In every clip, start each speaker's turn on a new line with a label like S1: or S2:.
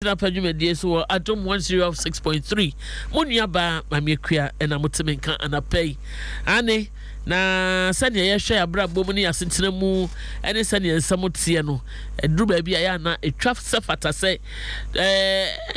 S1: Napajumedie so Adom 106.3 Munyaba mamekua ena mutemenka anapay ane na sane ye hwe abrabom ne asentena mu ene sane nsamotie no eduru ba bia ya na etwaf sefata se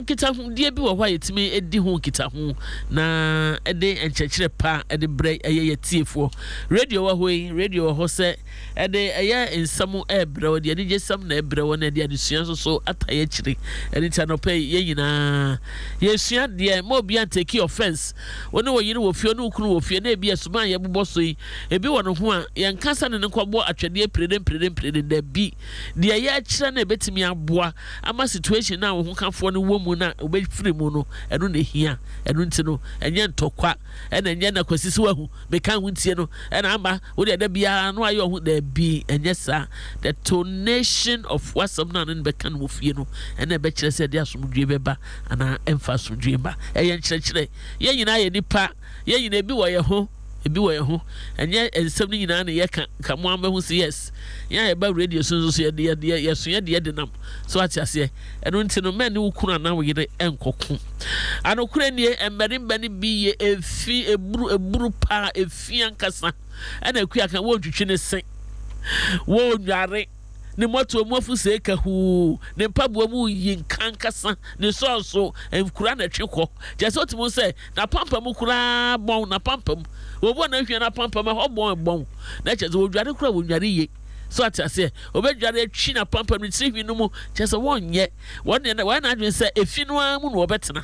S1: kita hu die bi wo hwa yetimi edi hu kita hu na ede enchechire pa ede bre eye tiefo radio wa hoi radio ho se ede eye nsamu ebre wo de je sam na ebre wo na de adesua so ataye chire ene chano pay ye nyina yesua de mo bia take offense woni wo yiri wo fie no kunu wo fie na bia suma ye bobɔ so yi ebi wono ho a ye nkasa ne nkɔbɔ atwede prede da bi de ye akira na betimi aboa ama situation na wo ho kafo no wo mu na obefiri mu no eno na hia eno nti no enye ntokwa ena enye na kwasisi wahu meka hu ntie no ena amba wo de da bia no aye ho da bi enye sa the donation of wasam na no beka no fie no ena be kire se de asomdwe beba ana emfa asomdwe ba eye nkyerɛkyerɛ ye nyina ye nipa ye nyina ebi wo ye ho enye ensem ni nyina na ye ka mo amahu se yes ya ye ba radio so ye de nam so atiase eno nti no men wo kunu na wo yire enkoko anokura nie emmerimba ni bi ye efi eburu pa efi ankasa ana akua kan wo twitwi ne sen wo nware ne moto mu afu se ka hu ne pabuo mu yinkan kasa ne so enkura na twekɔ je so timo se na pampa mu kura bon na pampa mu wo bo na hwe na pampa ma ho bon na che wo dware kura wo nware ye so atase obedware atwi na pampa mu tiri no mu che se wonye won na adwen se efi no amu no obetena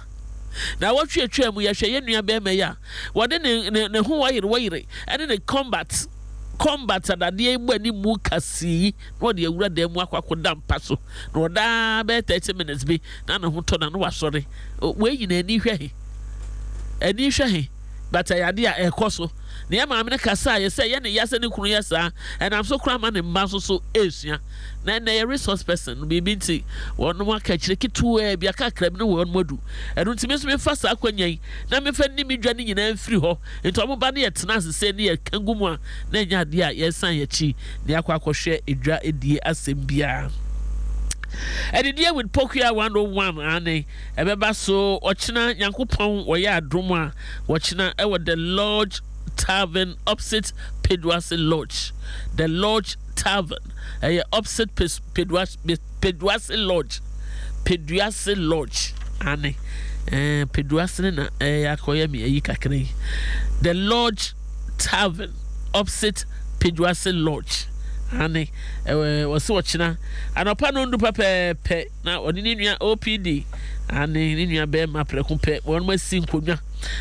S1: na wotwe atwa mu ye hwe ye nua be ma ya wode ne ho wayire ene ne combat that the ebani mu kasi no de awura dem akwakoda mpa so no da be 30 minutes bi na no to na no wasore we nyina ani hwe but ayade a ekoso na ma amene kasa ye say ye ne yase ne kunu yesa and am so kra ma ne mma so esua na na resource person bi binti wonu aka kire kitu e bi aka kra bi no wonu madu enu ntime so me fa sa akwanyan na me fa ni mi dwa ne nyina mfiri ho ento mo ba ne ye tena sese ne ye kangumu a na nya de a ye san ye chi ne akwa edwa edie asem bia Edidia with Pokia 101 ane ebeba so ochina Yankopon oya adom a wochina ewo the Lodge Tavern opposite Pedwase Lodge. The Lodge Tavern opposite Pedwase Lodge ane Pedwase na yakoya mi eyi kakre. The Lodge Tavern opposite Pedwase Lodge ane wose wochina anopa no ndu pepe na oni ni nua OPD ane ni nua be ma prekumpe won ma si nkonwa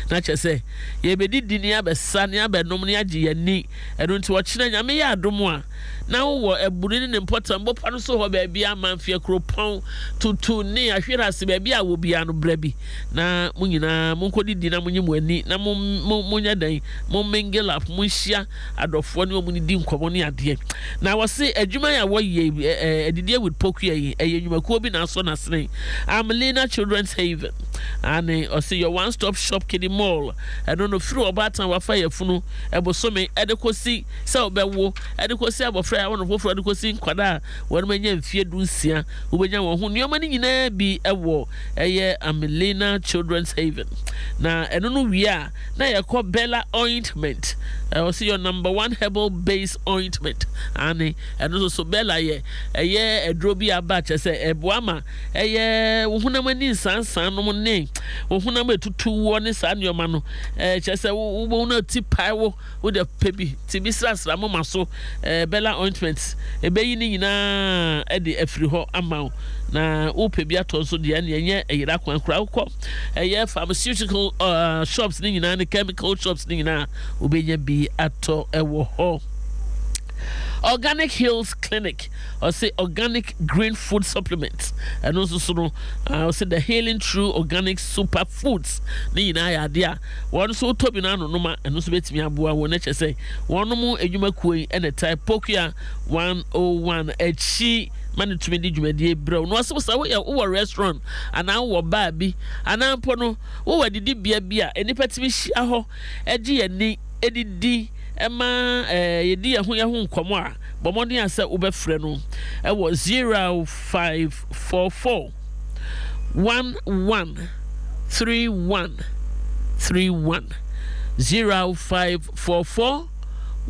S1: na chese ye bedidi ni abesa ni abenom ni age yani eno nti wochina nyame ya adom a na wo eburi ni important bo pa no so ho ba bia manfie kropon tutu ni ahwera se ba bia wo bia no bra bi na munyina munkodidi na munyim ani na munya dan mo mingle up munhia adofo ni omuni di nkomo ni ade na wose adwuma ya wo ye edidie with Pokia yi enwuma ko bi na so na sene Amelina Children's Haven and your one stop shop Kiddy Mall eno no firi obatan wa fa yefunu ebosome edekosi se obewo edekosi abofra ya wono foforo edekosi nkwada won manya mfie dunsia ubenya won ho nioma ni nyina bi ewo eye Amelina Children's Haven na eno no wia na yekɔ Bella ointment your number 1 herbal base ointment and so Bella ye eye edrobi aba chese eboama eye wohunam ani sansan no ne wohunam etutu wo ne sa nyoma no chese wo na tipai wo de pebi tibisrasra mama so Bella ointment ebeyi ni nyina ede afiri ho ama na upebi atonso de ane enye eyira kwankura ukọ eye pharmaceutical shops ni nyina ne chemical shops ni nyina obenya bi ato ewo ho. Organic Hills Clinic or say organic green food supplements and also say the Healing True Organic Super Foods ni na ya dia one so tobi na no ma and also betimi aboa won na say one mu edwuma kuoi and type Pokia 101 echi mani tumi di dwumadi bro no so sa wo restaurant ana wo ba bi ana mpo no wo didi bia bia enipa timi hia ho eji yani edidi ema yedi ya ho nkomo a bomodin ase wo befre no e wo 0544 1131 31 0544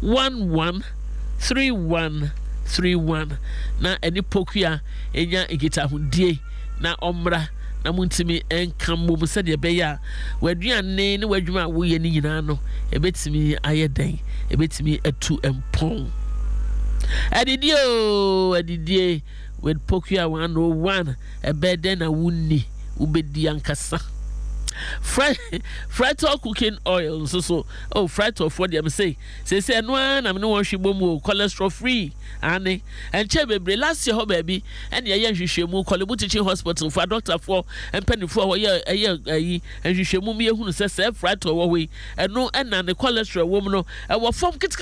S1: 1131 na eni pokuya enya egita hundie na omra na muntimi enkambo mu sede be ya waduane ne wadwuma wo ye ni nyina no ebetimi ayeden ebetimi atu empon adidie with pokuya 101 ebede na wunni ubedi ankasa fried cooking oil so fried of what them say no na me no wan hwebom cholesterol free and chebebre last year ho baby and ye hwehwemu Kolebu Teaching Hospital for doctor for empany for ye hwehwemu me ehunu se fried to we no na the cholesterol wo no e wo form kit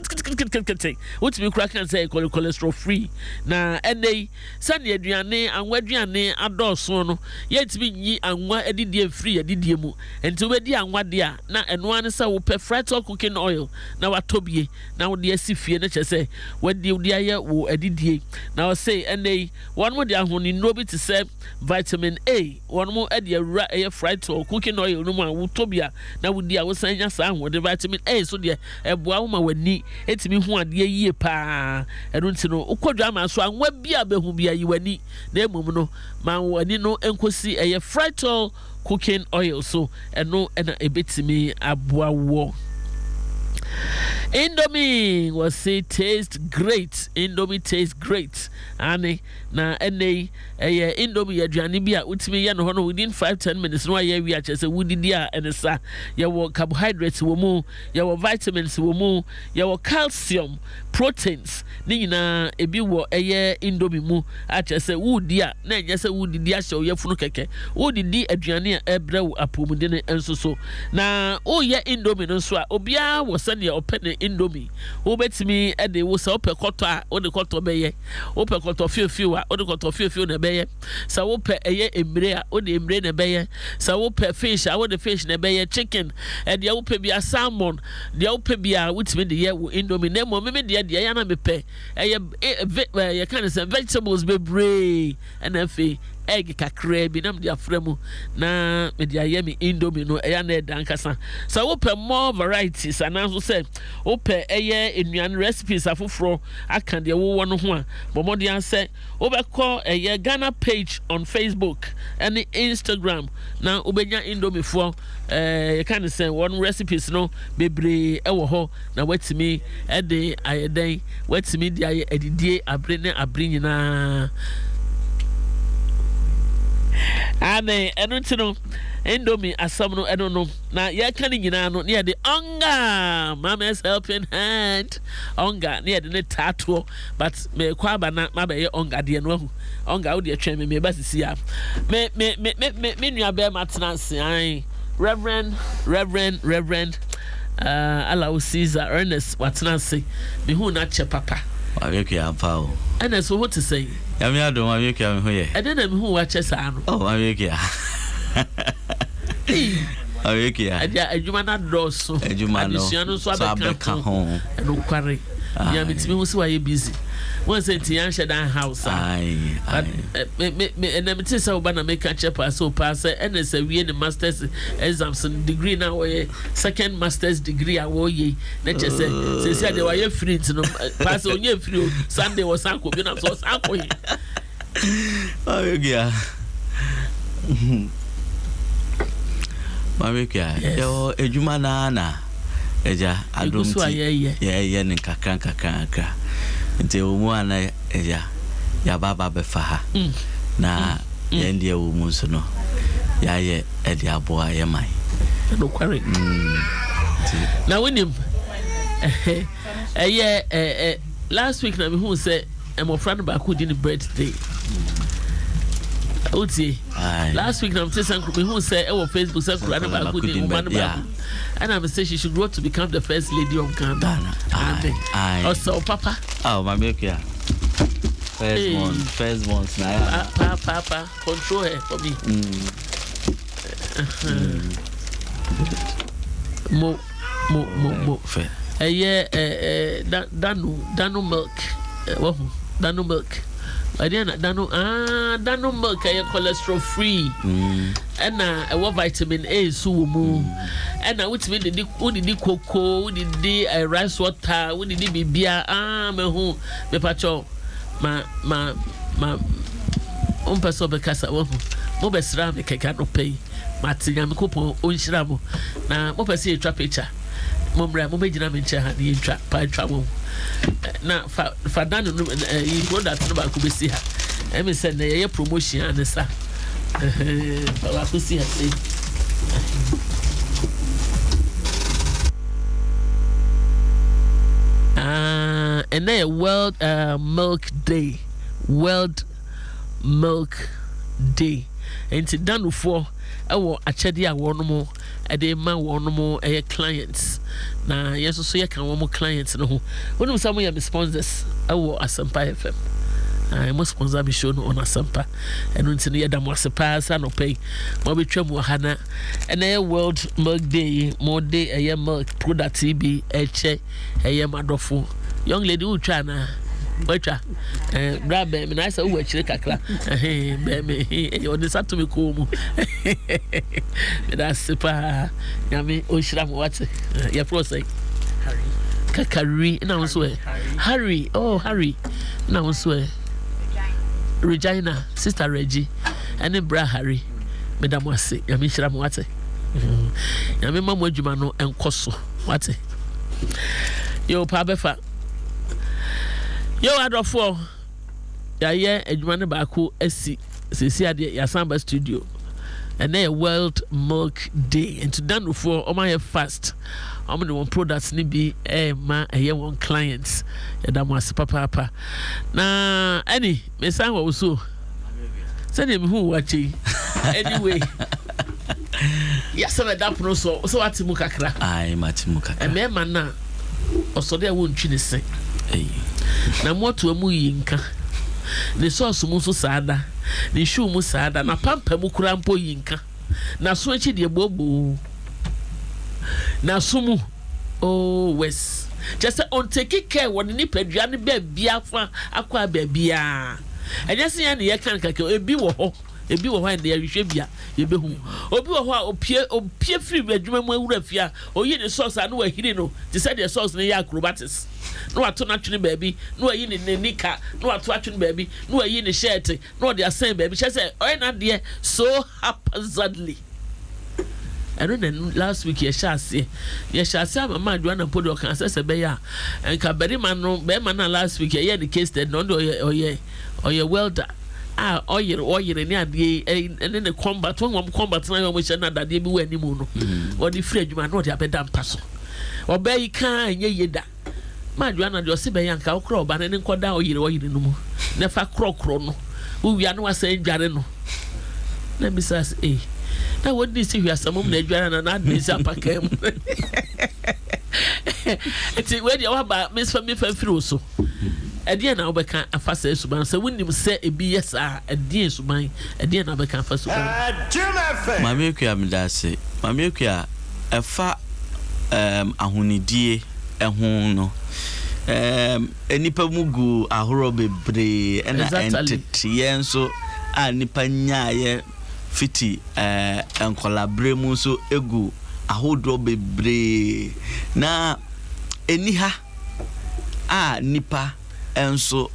S1: what me crack and say cholesterol free na enei sane aduane anwa aduane adoso no ye timi yi anwa adidie free adidie and to be anwade a na eno an say wo pe fried cooking oil na watobie na wo de asifie na chese wadi wo de aye wo adidie na wo say enei one mo de ahoni no bi to say vitamin A one mo e de awura aye fried cooking oil no mo wotobia na wo de a wo sanya sa ho de vitamin A so de eboa wo ma wani etimi hu ade yie pa eno nti no ukodwa ma so anwa bia behu bia yi wani na emum no ma wani no enkosi aye fried cooking oil so eno ena ebetimi aboa wo Indomie was say taste great. Indomie tastes great. Ane na ene Indomie aduane bi a utimi ye no hono within 5-10 minutes no aye wi a chese wudi dia enesa ye wo carbohydrates wo mu ye wo vitamins wo mu ye wo calcium proteins ni nyina ebi wo eye Indomie mu a chese wudi a na enye se wudi dia hye ye funu keke wudi di aduane a ebrew apomde ne enso so na o ye Indomie no so a obia wo sane opene Indomie wo betimi e de wo se opekoto a wo de koto beye opekoto fiofio a wo de koto fiofio na beye sa wo pe eye emre a wo de emre na beye sa wo pe fish a wo de fish na beye chicken e de wo pe bia salmon de wo pe bia wutimi de ye wo Indomie na mo me de ya na me pe eye ye kan say vegetables bebre and afi egg kakra bi nam de afremu na me de ayemi Indomie no eya na dankasa so wo pe more varieties and also say wo pe eye enuan recipes afoforo aka de wo no ho a bomode an say wo be call eye Ghana page on Facebook and Instagram na obenya Indomie fo you can say one recipes no bebre ewo ho na watimi e de ayeden watimi de aye edidie abrene abrinyina ane eno tino Indomie asam no eno no na ya kan nyina no near the onga mama's helping hand onga near the tattoo but me kwa ba na ma be ye onga de no ahu onga wo de atwa me ba sisi ya me nua be matnanse an reverend Allow Caesar Ernest watnanse me hu na che papa
S2: Aweke amfa o.
S1: And so what to say?
S2: Yami Adom aweke am ho ye.
S1: I didn't know who watches ano.
S2: Oh, aweke. Aweke ya.
S1: Adwuma na doso.
S2: Adwuma no.
S1: Adisuano so abeka ho. No kware. Ya mitimi wo si wa ye busy. One say Tian Shedan house.
S2: Aye.
S1: Me and me tell say oba na make catch up so pass and say we the masters exams degree now second masters degree awoye. Na che say they were free no pass onye free Sunday was sanko bi na so sanko yi.
S2: Aweke ya. Aweke ya. Yo ejuma na eja Adom ti ye ne kakran nti omu ana ya baba be fa ha na ye ndie omu so no ya ye e de aboa ye mai
S1: no kware na wenim last week na me hu say my friend ba ko di ni birthday Oti last week na me say me hu say e wo Facebook say friend ba ko di woman ba and I'm saying she should grow to become the first lady of Ghana. Also, Papa.
S2: Oh, my milk, yeah. First one, now.
S1: Papa, control her for me. Mo.
S2: Fair.
S1: Dano milk. Dano milk. Adiana dano milk cholesterol free. And vitamin A so mu. And I would mean the cocoa, the rice water, we did bibia me who me pacho ma person bekasa wo mo besra me keka no pay matinya me kopo onhira mo na mo pese e twa picture mo mra mo begina me nche ha na e twa pa twa mo na fa dan no e product no ba ko besi ha e me say na ye promotion an sa wa ko si ha say and then World Milk Day. World Milk Day. And it's done for our achedia one more a day man one more a clients. Now, yes, so you can one more clients. No, when you some of sponsors, our Asampa FM. I must sponsor be shown on Asampa, and when the other was a pass and no pay. Mobby Tremo Hana, and a World Milk Day, more day a year milk product TB, a check, a year madofo. Young lady who try na wecha grab me na say wo chire kakra be me o de sato me ko mu me da sepa nyame o shira mo wate ya pro say Harry kakari na won Harry oh Harry na won Regina sister Reggie and bra Harry me da mo ase nyame shira mo wate nyame ma mo adwuma no enkoso wate yo pa befa yo adofo ya ye adwuma ne ba ko asi sesi ade ya samba studio and a World Milk Day and to done for my fast the one products ni bi ma one clients ya da mo papa na any me san wo so say me hu wachi anyway ya say that no so atimu kakra
S2: ai matimu kakra
S1: e me ma na osode wo ntwi ne se na moto amu yinka ne sauce mu so saada ne shoe mu saada na pampa mu kura mpo yinka na so echi de bobo na sumu oh wes just on take care won ni padua ne ba bia fa akwa ba bia enya se ya ne ye kan kake ebi wo ho ande ya hwehwe bia ye behu obi wo ho a opie free adwuma mu awura fia oyi ne sauce anu wa hiri no ti said the sauce ne ya acrobatics no ato na twene baabi no ayi ne nika no ato atwene baabi no ayi ne shirt no de asen baabi che say oy na de so haphazardly. I don't know last week ye shase mama adwa na podo kan say be ya enka beri man no be man na last week ye the case that no oye welder oye ni ade ene ne combat won combat na yo mo che na dade bi wani mu no o di free adwuma no de abeda mpaso obai kan enye yeda ma adwa na de o se be yanka okro oba ne nkoda oyire no mu ne fa krokro no wo wia no wasa dware no na bisas na what this you are some na dware na advance apakam eti we de wa ba miss for me fa free so ede na obeka afasa esuban se wonim se ebi yesa ede esuban ede na obeka afasa esuban
S2: mami ekua midase mami ekua efa ahunidie ehun no enipa mugu ahoro bebre ena entity yenso a nipa nyaaye fiti enkolabre mu so egu ahodo bebre na eniha a nipa enso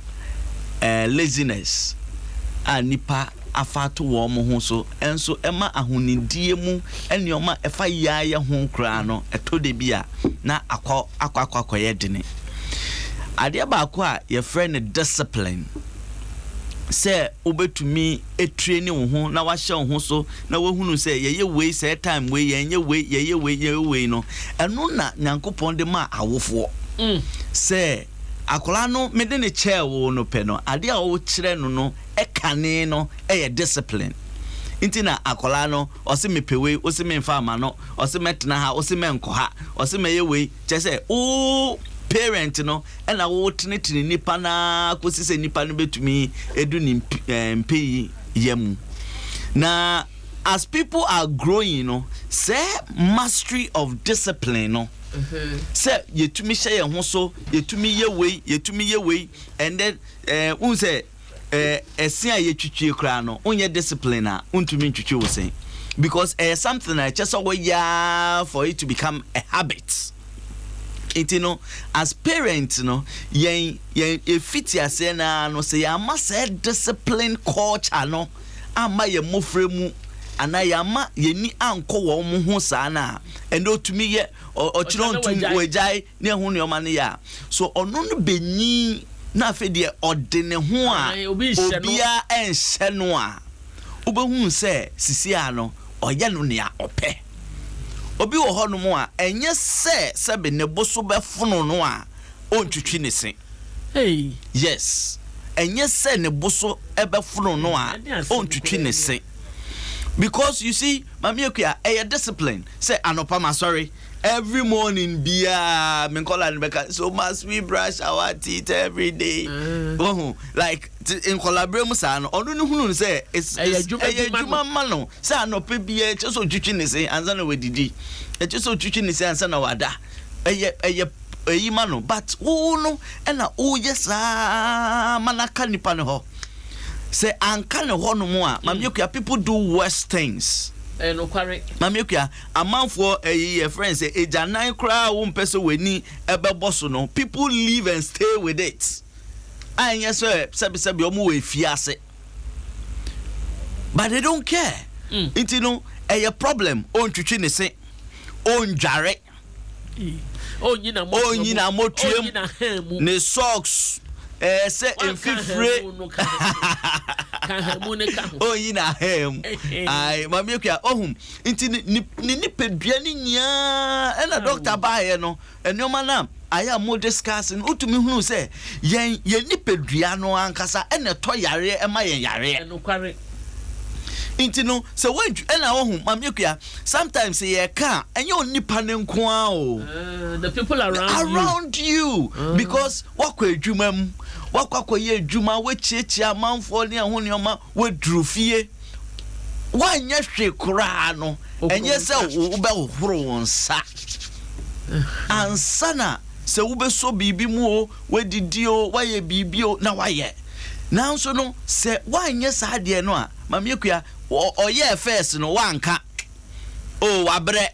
S2: laziness a nipa afato wo mo ho so enso ema ahunidie mu enioma efa yaaya ho kra no etode bia na akwa yedene ade ba akwa ye friend discipline say obetumi etraining wo ho na wa hye wo ho so na wahunu say ye wei say time wei ye wei no eno na nyankopon de ma awofo say akola no mede ne chair wo no pe no ade a wo kire no ekane no eye discipline intina akola no o se mepewe o se memfa ama no o se metena ha o se menko ha o se meye wei che say o parent no ena wo tinetini nipa na kosise nipa no betumi edu ni mpeyi yam na as people are growing no say mastery of discipline no say yetumi hye ye ho so yetumi ye wei and then un say esia ye twitwie kra no onye discipline a untumi twitwe wo sen because something that just for it to become a habit. It as parents yen fit yase na no say ya must discipline culture no ama ye mofremu ana ya ma ye ni anko wo mo ho saa na and otumi ye ochiro ntum wejai ne ho ne oma ne ya so ono no benyi na afede odene ho a obia enhye no a obehu se sisi ano oye no ne a ope obi wo ho no mo a enye se be ne boso be fono no a ontwitwi ne sen
S1: hey
S2: yes enye se ne boso ebe fono no a ontwitwi ne sen because you see mami okuya discipline say anopama sorry every morning bia me call and beka so must we brush our teeth every day like in collaborate sa no onu ne hunu say it's juma mano say anope bia cheso twitwi ne say anza na wedidi cheso twitwi ne say anza na wada eyi mano but no na yesa manaka nipa ne ho say anka ne ho no mo a mami okuya people do worse things.
S1: No kware
S2: mamekua amanfo your friends say ejanan kra wo mpese weni ebebo so no people live and stay with it anya so sebi omo we fiase but they don't care intino a problem on twitwi ne se on jare onyina motuem ne socks say enfifre oh yina hem ai mami okuya ohum nti ni pedua ni nya na doctor baaye no enoma na aya mo discussing utumi hunu say yen ni pedua no ankasa ene to yare e ma yen yare
S1: no kware
S2: nti no se wenju na ohum mami okuya sometimes ye ka enye onipa ne nko a o
S1: the people around you
S2: because wakwa adwuma mu wakwakoye adwuma wechiechia manfo ne ho ne oma wedrufie wanye hwe kura no enye se wo be horo wonsa ansana se wo be so bibi mu o wedidi o waye bibi o na waye nanso no se wanye sa de no a mamekua oye first no wanka o wabre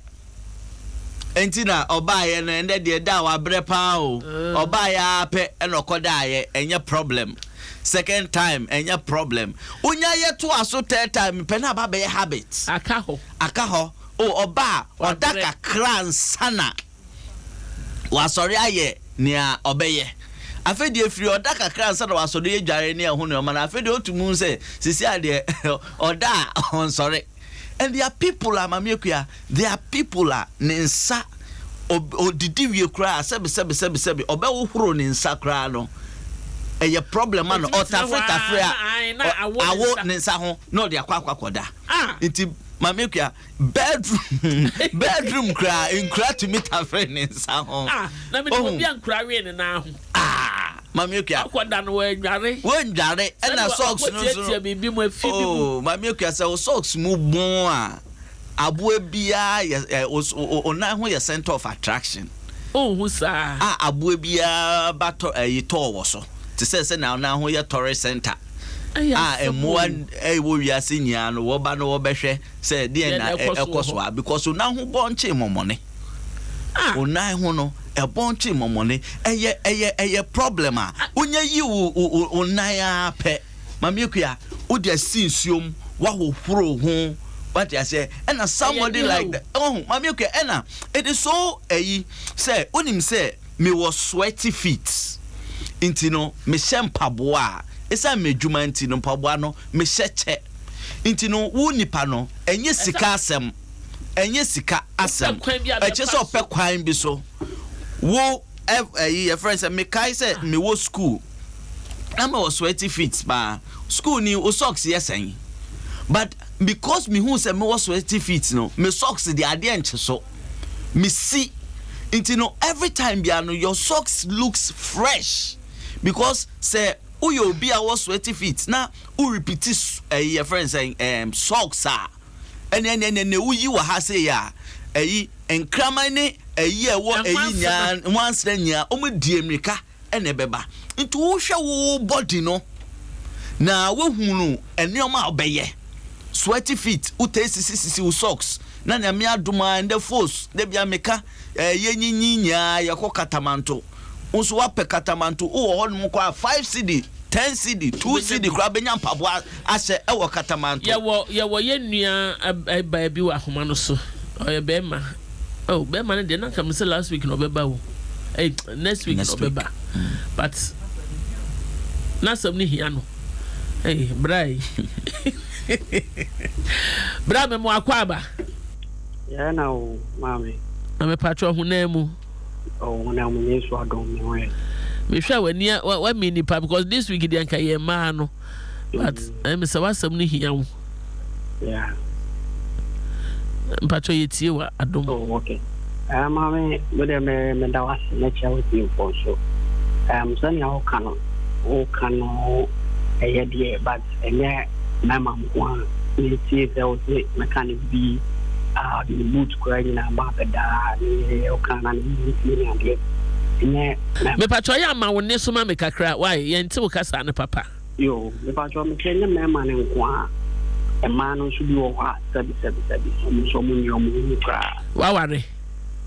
S2: entina obaye no ende de da wabre pa o obaye ape enokodaye enye problem second time enye problem unya yeto aso third time pe na ba be habit akaho o oba odaka kran sana wasori aye nia obeye afedi efiri odaka kran sana wasori edware ne ho ne o mana afedi otumu se sisi ade oda on sorry. And there are people mamekuya there are people ninsa odidi wie kra sebi obe wo horo ninsa kra no eye problem no otafreta awo ninsa ho no de akwakoda nti mamekuya bedroom kra nkra to meet a friend ninsa ho
S1: na me obi ankra wie ne na ho
S2: mamekuya
S1: akoda no
S2: wendare ena socks no oh mamekuya say socks mu bon a abue bia ona ho ye center of attraction
S1: hu sa
S2: abue bia bato to wo so te say na ona ho ye tourist center emo wo wiase nya no wo ba no wo behwe say de na ekoso because ona ho bonche momone ona ho no a bonchi momone eye problem a onye yi onaya pe mamekuya wo de sinsuom wa hohoro ho what I say and somebody like that mamekuya ena it is so say onim say me was sweaty feet intino me shempaboa esa medwuma intino mpaboa no me hyeche intino wo nipa no enye sika asem eche so pe kwan bi so wo your friends me kai say me wo school am was sweaty feet ba school ni o socks yesen but because me who say me was sweaty feet no me socks the ade enche so me see into no every time bia no your socks looks fresh because say who you be a was sweaty feet na who repeat your friends saying socks are and who you ha say ya enkramane ewo nya once nya omudi emirika ene beba nti wo hwe wo body no na wo hunu enioma obeye sweaty feet utesisi socks na na me adoma and the force de bia meka yenyinya yakọ katamanto unso wape katamanto wo ho no kwa 5 cd 10 cd 2 cd kra benya mpabo ahye ewo katamanto
S1: ye yenua ba bi wa homa no so oye bema oh bema ne de na kam say last week no beba wo next week no beba but na some ni hia no brai bra me mo akwaba
S3: ya na o mami
S1: na me patro hunemu
S3: na mo Yesu Adom me we
S1: me hwa wani wa me nipa because this week dey anka ye ma no but me say wasam ni hia wo
S3: yeah
S1: patro ye tie wa Adom
S3: okay mami we dey me da was na chawo ti for so so ni o kano eyedie but enye mama mwa ni tie se o se mechanic bi the boot crying na ba da ni o kana ni ande enye
S1: me patro ya ma wo ne so ma me kakra why ye nti wo kasa ne papa
S3: yo me patro me kenye mama ne nko a ma no so bi wo ha sabi so mu ni o mu kra
S1: wa ware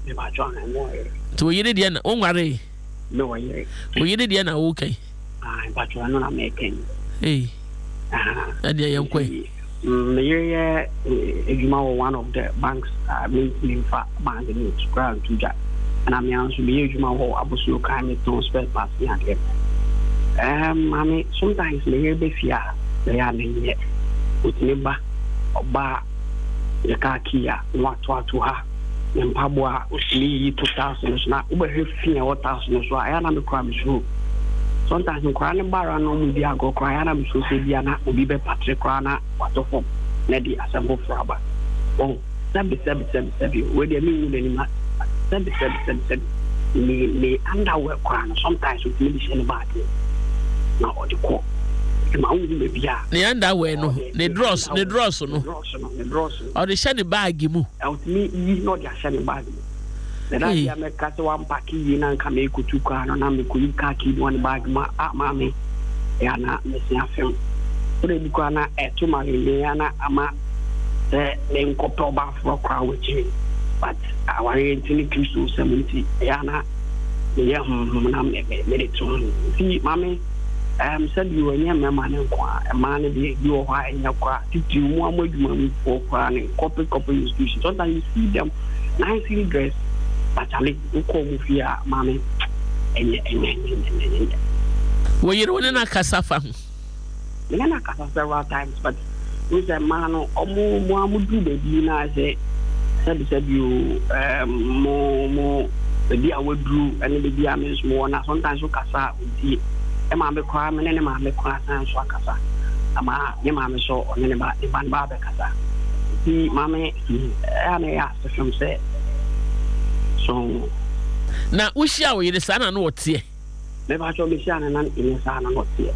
S3: me patro na mo
S1: to yire de na onware
S3: no wa yire
S1: wo yire de na wo kai
S3: patro no na me ken
S1: ade ye nkoi
S3: me ye ejuma one of the banks mean fa bank in ground to ja and I'm also be ejuma ho abusu kan me to spare pass ya de mami sometimes me ye be fia they are me utniba oba ye ka kia watu ha mpabwa usili 2000 na ube fia 1000 so aya na me kwa me so sometimes in Kwana Barra no media go Kwana so Diana will be Patrick Kwana waterfall Neddy assemble fraba. Oh, 7 where they mean any 7 me underwear Kwana sometimes with medicine bad. Now or the call. My own baby.
S1: The underwear no, the dross no. Or the shiny bag mu.
S3: Out me not your shiny bag. Then I am a cat one packy in and come make to car and I'm a quick khaki one bag ma mammy. Yana missing a film. Put it gonna at to my Liana ama the name couple bath for crowd with you. But our infinity to 70 Yana. Yeah, made it to see, mammy. Said you were near my man and man, you are high in your car. Did you want money for crying? Couple institutions. Sometimes you see them nicely dressed. But I live here, mommy.
S1: Well, you don't know Casafa.
S3: Nana Casa several times, but with a man or more would do the dinner. I said you more the dear would do and the dear means more. Now sometimes you casa with the Emma crime and any man class and swakasa. Ama, your mamma saw on any ban barber casa. The mammy, and I asked the film said. So
S1: now, we shall we the son and what's here?
S3: Never shall be shan and in your son and what's here.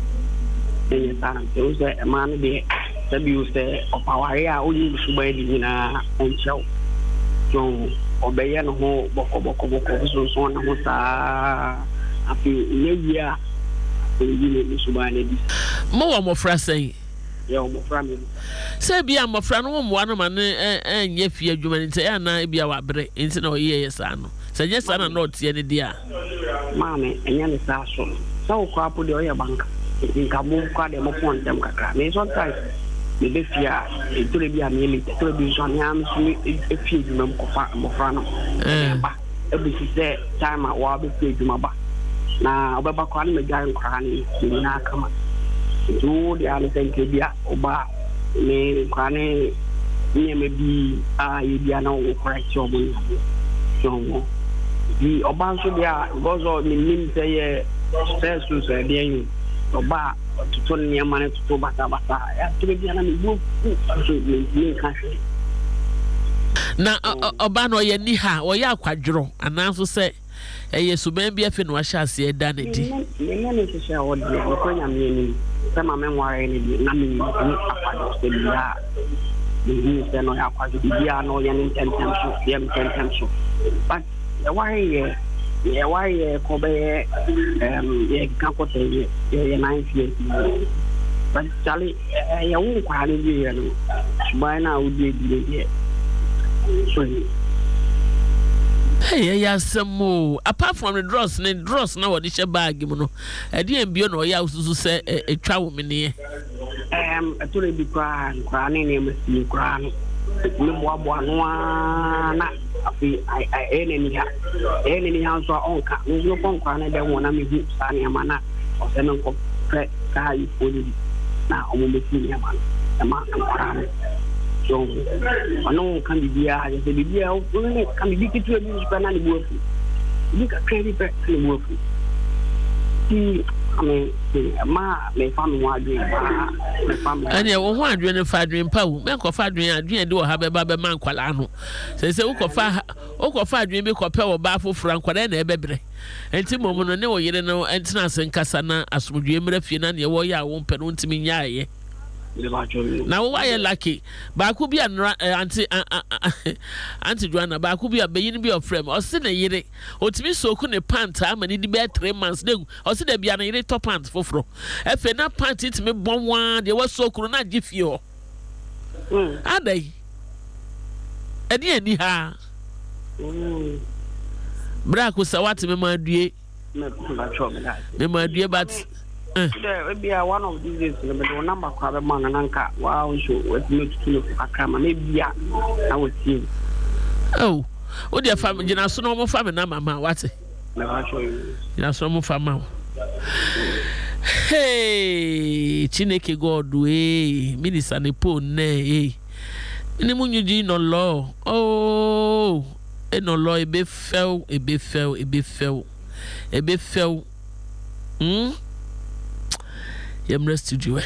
S3: Then your son tells a man the abuse of our area only in a own show. So obey and ho boko so on was a few year in Subani.
S1: More frasay.
S3: Your family.
S1: Say be a friend one man and ye fear humanity and I be our break into no years. So yes, I don't know any dear.
S3: Mammy, and yan is also so crap with your bank. In Kamu, quite a more point them. May sometimes the fear it will be a nearly television yams a few member Mofrano. Every say time I will be paid to my back. Now, Baba calling me Giant Cranny, in our come. Do the other thing to be Oba, me Cranny, maybe you know, correct your money. So, the Obanso there goes on in say, says to say, being Oba to turn your money to Bata, to be an enemy to country.
S1: Now, Obano, ye niha, or ya quadro, and also say, yes, maybe if you shall see a danity.
S3: Many share what the meaning, some memoir in Nami, the no aqua, no young intention. But why, Kobe, Capote, 9 years. but Charlie, I won't quite agree. By now, would be sorry.
S1: Hey, yeah, some more. Apart from the dross now what is your bag, you know. I didn't be on your house to say a travel mini.
S3: I told you, crying, name is crying. I any house or own car. No phone crying, I don't want to be sunny a man or send them for car you put it. Now, I won't be seeing a man. A man crying. So, I know can be I said, yeah, can be to a music and work. You can credit back to work. I mean, my family was doing my family.
S1: And you were wondering if I dream power, make of Adrian, and do have a baby man qualano. Says Oka dream make a pair of baffle frank, whatever, baby. And Timon, no, you know, and Tnas and Cassana, as would you ever feel any way I won't perun to me, yeah. Now, why are lucky? But I could be an Auntie Joanna, but I could be a baby of frame or send a year. Or to me, so couldn't a pant time and it be 3 months new, or see there be an top pants for fro. If a not pant it me bon one, they were so could not give you. Are they? And anyhow, Brack was a what me, my dear, but.
S3: There be one of these days, but the number of man and anchor. Wow, so what's not to a camera? Maybe I would see. Oh, what your family? You know, so no more family, Mamma. What's it? Never show you. You know, so more family. Hey, Chineke God, way, Minister Nepone, eh? Minimun, no law. Oh, no law, a bit fell. Yamra studio.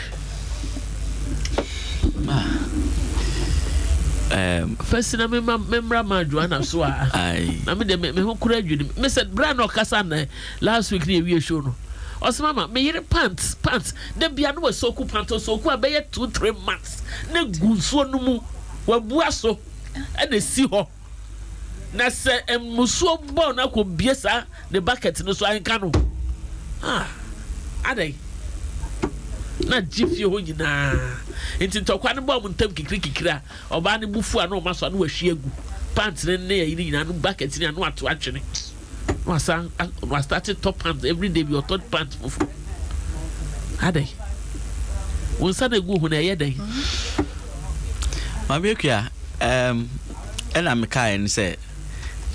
S3: First, I remember my Joanna so I mean, me who could you? Mr. Brano Cassana last week near you show. Os mama, me hear pants. The piano was so cool, panto so cool, by 2-3 months. No good so no more. Well, buaso and the sea ho. Nasa and Musso Bona could be the bucket no so I can. Are they? Na jifi ho nyina enti ntokwa ne bom ntam kikira oba ne bufu ana o maso na wahwie agu pants ne ne yi nyina no bucket ne anu ato atwene no start top pants every day your third pants fufu adai won sa na gu hu na yedai
S2: ma biekua ena me kai ne say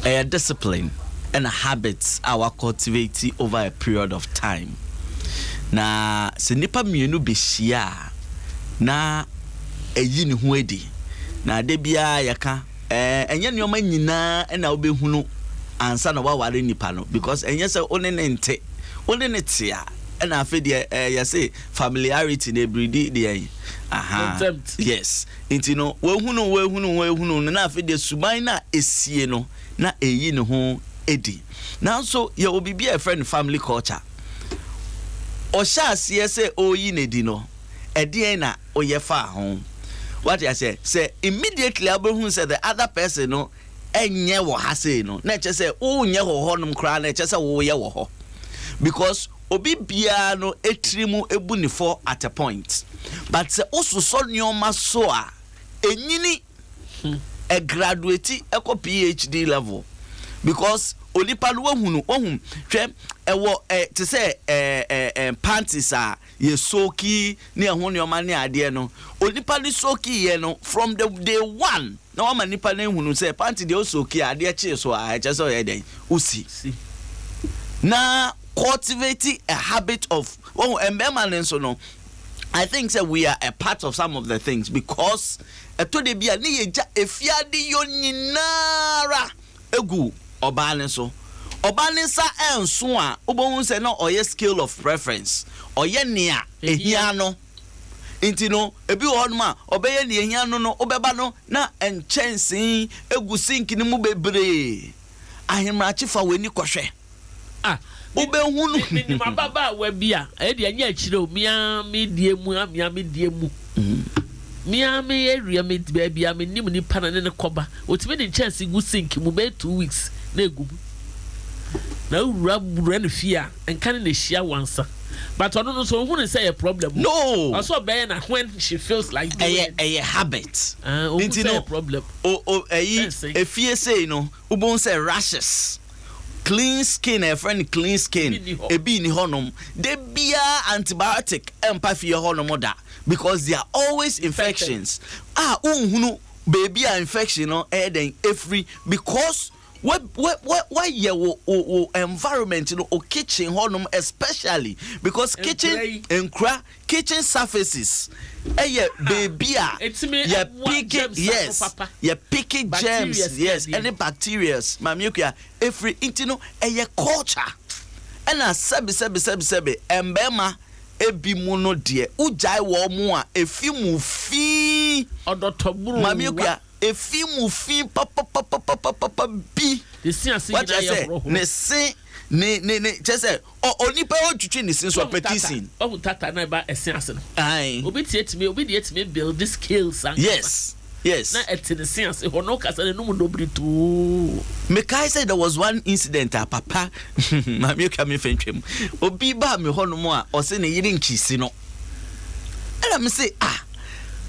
S2: a discipline and habits our cultivate over a period of time. Na se nipa mienu behia na eyi ne ho edi na de bia yaka enye neoma nyina na obehunu ansa na waware nipa no because enye se one ne nte one ne tia na afede ya say familiarity na breed de yes inti no wehunu na afede suman na esie no na eyi ne ho edi na so ye obibi a friend family culture Osha say oyi nedi no edien na oyefa ho what I say immediately abehun say the other person no enye wo ha say no na che say o nye ho nom kra na che say wo ye wo ho because obi bia no etrimu ebu ni for at a point but say osuso nyoma so a enyini a graduate e ko PhD level because onipa no wahunu ohun hwe ewo te say panties a ye soki ne ho ne oma ne ade no onipa ni soki ye no from the day one na o ma nipa na hunu say panty de o soki ade chi so a che so ye den usi na cultivate a habit of embezzlement so no I think that we are a part of some of the things because to de bia ne ye ja efiade yo nyinara egu Obane so Obane sa enso a obon se no oye scale of preference oye nea ehia no inti no ebi wo ma obeye ne ehia no no obeba no na enchensin egu sink ni mu bebre ahemrache fa weni kohwe obehunu
S1: ni mababa wa bia e de anya akire o mia me die mu Miami area me baby I mean ni pana ne koba otime de chance gu sink mu be 2 weeks na egu na ura ne fia enka ne hia wansa But I don't know, so who say a problem?
S2: No.
S1: Also, Ben, when she feels like
S2: a habit.
S1: It's a problem.
S2: If you say, ubon say rashes. Clean skin, a friend clean skin. A be in honum. They be antibiotic empathy honum that because there are always infections. Baby infection then every because what your environment or kitchen honum especially because kitchen kitchen surfaces baby you pick yes you pick germs yes any bacteria mamiokia every intino culture and a sebi embema ebi mu no de ujai wo mu a efi mu fi
S1: odotoburu
S2: mamiokia efi mu fi papa bi ne se ne chese onipa otwitwe ne sin so petition
S1: tata na ba esiase no
S2: ai
S1: obi tie me build this skills and
S2: yes
S1: na etine sense hono kasa ne num dobri to
S2: me kai say there was one incident a papa mami ka me fentwem obi ba me hono mo a o se ne yiri nkisi no and me say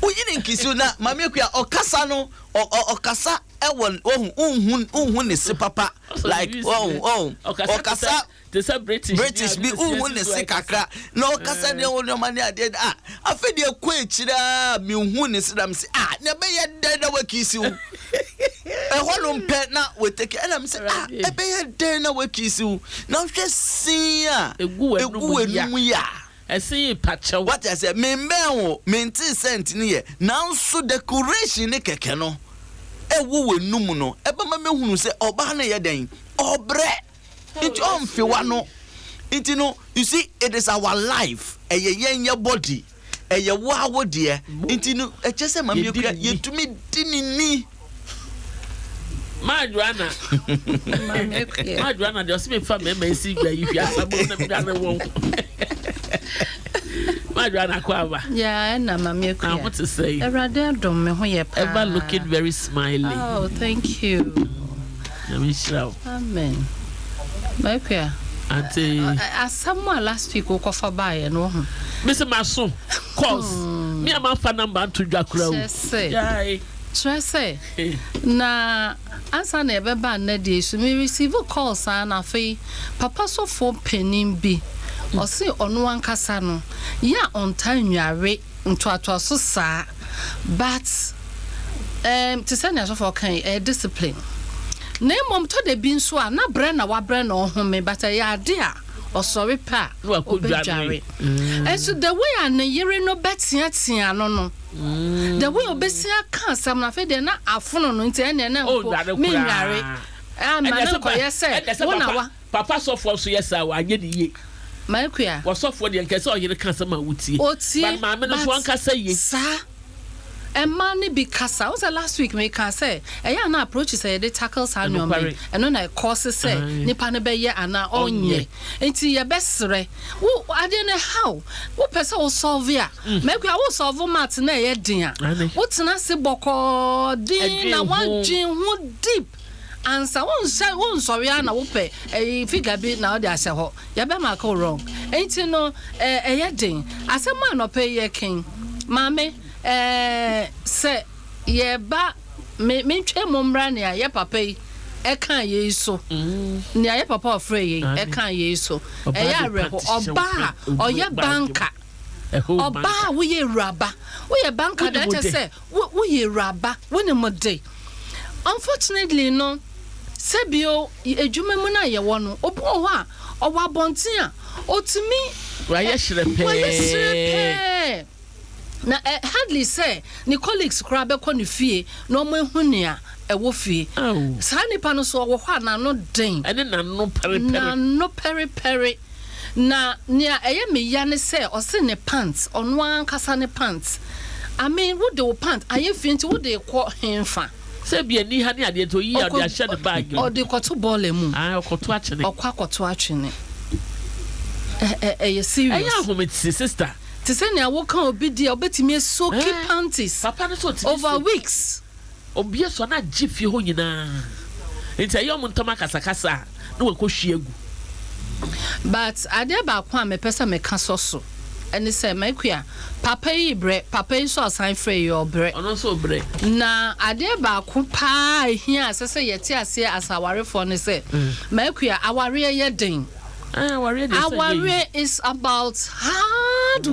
S2: o yiri nkisi na mami ka okasa no okasa ewon ohun ne se papa like okasa
S1: the British
S2: be ohun ne se kakra na okasa ne won mani ade afedi ekọ ekira mi ohun ne se dam se na be ye den na wakisi wo eholo mpe na we take and am say e be ye den na wakisi wo na hwe sin
S1: egu enum
S2: ya
S1: esi pacha
S2: what I say me mben menti cent ni ye now so decoration ne keke no ewu wenum no eba ma mehunu se oba na ye den obre it on fi wano it you see it is our life yen body wa wo de it just say ma me yetumi dinini
S1: Madwana just me fa me see gba you asabo na me da won Madwana kwaba
S4: na mama
S1: I want to say
S4: Adom me ho ye pa
S1: ever looking very smiling.
S4: Oh, thank you. Amen. Mekua
S1: Auntie
S4: asamu last week ko fa bae no ho
S1: Mr. Maso cause me am fa number to Dwakura
S4: o Trese na ansa na ebe ba na dey so me receive calls na fe papa so for penin bi o se ono ankasa no ya on time nware ntoato so saa but to say na so for kan discipline na mom to de bi nso a na bre na wa bre na ohome but ya ade a osori pa obejare so the way an yere no betia no the way obesia kan sam na fe de na afono no nti ene na mpo me nware na ko yese wona wa
S1: papa so for so yesa wa anye de ye
S4: Maikuya
S1: was so for the nkese o yere kan sama wutie but ma me no so ankasa ye
S4: sa Emani be kasa was last week me can say eya na approach say they tackle sanyo me eno na course say nipa ne be ye ana onye enti ye besre wo ade ne how wo pese wo solve ya make wo solve mat na ye din a wo tena se boko din na wan gin hu deep answer won sorry na wo pe figure bi na ode ase ho ye be ma ko wrong enti no ye din asema no pe ye king mame se ye ba me twa momra ne ye papa yi e kan ye so ne ye papa ofre ye e kan ye so e ya reho oba oye banka oba wo ye raba wo ye banka that say wo ye raba wo ne mode unfortunately no sebio ejuma mu na ye wo no obo ho a owa bonten a otimi
S1: wa ye hrepe
S4: na hardly say ni colleagues kra be ko ni fie no mo ehunua e wo fie sa nipa no so wo hwa na no den
S1: ene na no
S4: peri na nia eye me ya ne say o se ne pants ono ankasa ne pants I mean wo de wo pants aye fie nti wo de ko henfa
S1: se bia ni ha ne ade to yi ade a hye ne bag
S4: o de ko to ball emu
S1: okoto achene
S4: okwakoto achene ye serious
S1: eya hometi sister
S4: to say na wo kan obi dia obetimi soki panties
S1: papa no so
S4: over weeks
S1: obi so na gifie ho nyina enti ayom ntoma kasakasa na we ko hwiegu
S4: But ade ba kwa me pesa me ka so ene say makua papa yi so asan frɛ yi bre
S1: ono so bre
S4: na ade ba ko pa hia asese yeti ase asaware fo ne say makua aware ye den aware is about hard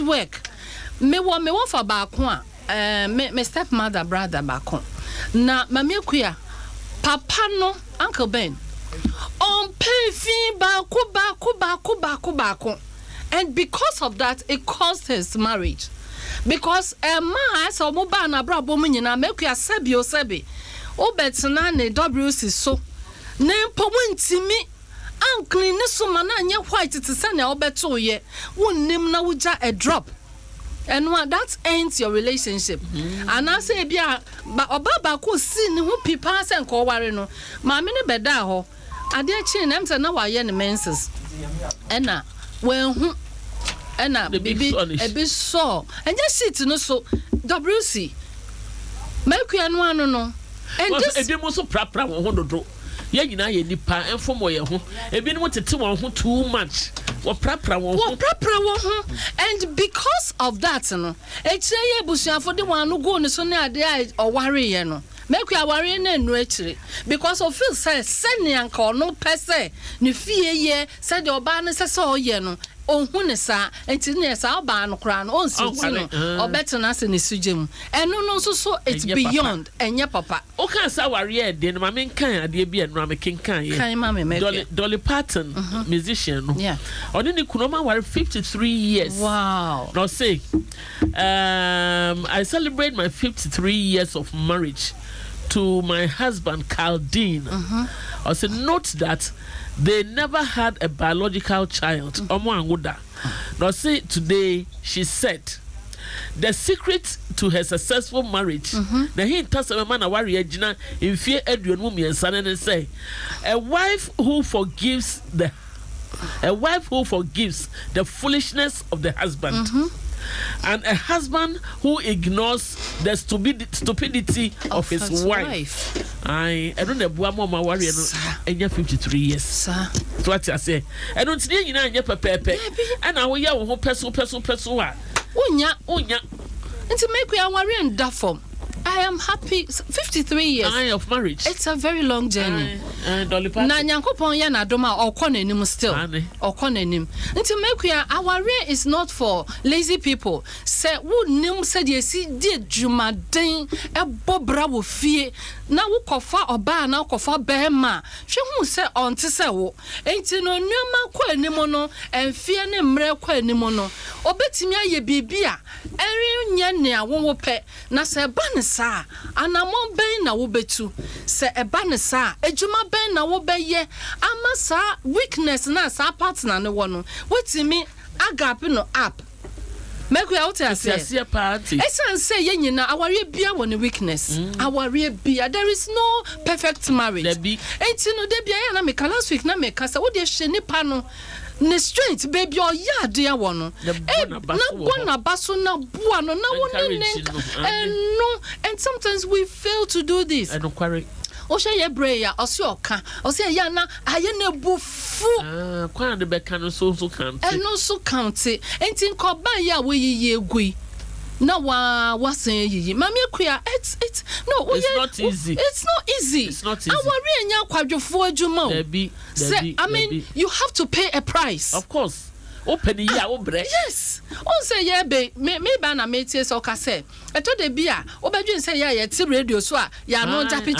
S4: work me wo for ba ko a me stepmother brother ba ko na mamekua papa no Uncle Ben on pay fee baku. And because of that, it caused his marriage. Because a man so mobile na brabo mu nyina make ya sebi o betina ne WC so na mpo wantimi uncle ne so mana anya white te say na obeto ye wonnim na wuja a drop. And that ends your relationship. And I say bia ba ko si ne hu pipa se nko ware no ma me ne beda ho ade chi na mse na wa ye ne menses ena when hu ena bibi e bi so enye sheet no so WC makua no anu no and this
S1: e bi mo so prapra won ho dodo ye nyina ye nipa enfom wo ye ho e bi no tete won ho too much wo prapra won ho
S4: and because of that no e kire ye busuafo de wan no go ne so na ade o ware ye no make we aware na enu akire because of feel say senior nka no pese ne fie ye say de oba ne say o ye no onhu ne sa enti ne sa oba no kra no onsi no obetena se ne sugem enu no so it's beyond enye papa
S1: o kan sa ware de no ma men kan ade bi enu am kenkan ye
S4: kan ma me
S1: Dolly Parton musician no oni ni kunoma ware 53 years.
S4: Wow.
S1: No say I celebrate my 53 years of marriage to my husband Carl Dean. I said note that they never had a biological child. Omo anguda. No say today she said the secret to her successful marriage. The hint tells a man a warrior jina in fear Edwin Mummy and son and say a wife who forgives the foolishness of the husband. And a husband who ignores the stupidity of his wife. I don't know mama warrior no 53 years. So what I say. I don't see you na pepe. And I will ya wo person wa.
S4: Unya. Nti make we warrior in that form. I am happy 53 years
S1: of marriage.
S4: It's a very long journey.
S1: Dolly Parton.
S4: Na nyankopon ya na doma okonenim still. Okonenim. Nti make we our way is not for lazy people. Say wonim say de si de dwumaden ebobra wo fie na wo kofa oba na kofa behema. Hwe hu say onte say wo. Enti no nneoma kwa anim no emfie ne mre kwa anim no obetimi aye bibia eri nya ne awo pe na say ba ne sa anamon ben na wo betu say eba ne sa ejuma ben na wo beye ama sa weakness na sa partner ne wo no wetimi agape no up make we out say
S1: party
S4: esan say ye nyina aware bia wo ne weakness aware bia there is no perfect marriage enti no de bia ya na make last week na make say wo de hye nipa no ne strength baby o ya de ya wo no na bona baso na bua no na wo ne and sometimes we fail to do this.
S1: I don't quarry
S4: o she ye prayer o se oka o se ya na aye na bufu
S1: kwa de be kan so count
S4: and no so count enti nko ba ya wo yiye egui na wa say yiyi mama akua it's not easy. It's not easy. Aware enya kwadwofo adwuma o. I mean you have to pay a price.
S1: Of course. Open here obre.
S4: Yes. On say ye be me ba na metie so ka say. Eto de bia obadwen say ye ti radio so a ya no chapi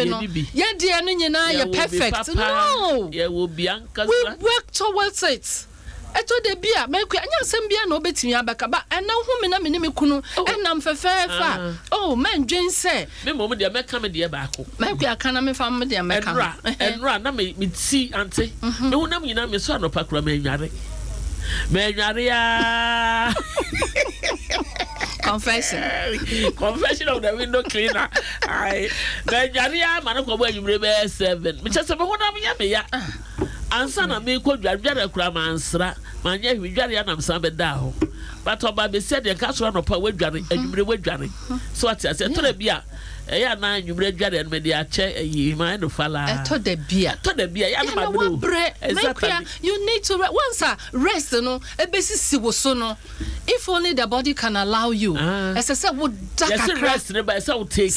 S4: no. Ye de no nyina ye perfect. No.
S1: Ye will be anka.
S4: We work towards it. Eto de bia make anya asem bia na obetimi abaka ba ena hu me na me ni kunu enam fefefa oh man dwen say
S1: me mom de meka me de ba ko
S4: make aka na me fam me de meka
S1: enra na me ti ante me hu na me nyina me so anopa kura me nware ya confession of the window cleaner I me nware ya man ko bo anwure be 7 me chese me hu na me ya ansa na me ko dwadware kura mansra manya hwidware ya nam san beda ho but oba be said de ka so no pa wadware adwumre wadware so ati ase to da bia eya na adwumre dware no me de ache yi ma no fala
S4: to da bia
S1: ya na ma
S4: exactly you need to once rest no ebesisi wo so no if only the body can allow you as I said would
S1: yes rest ne ba say would take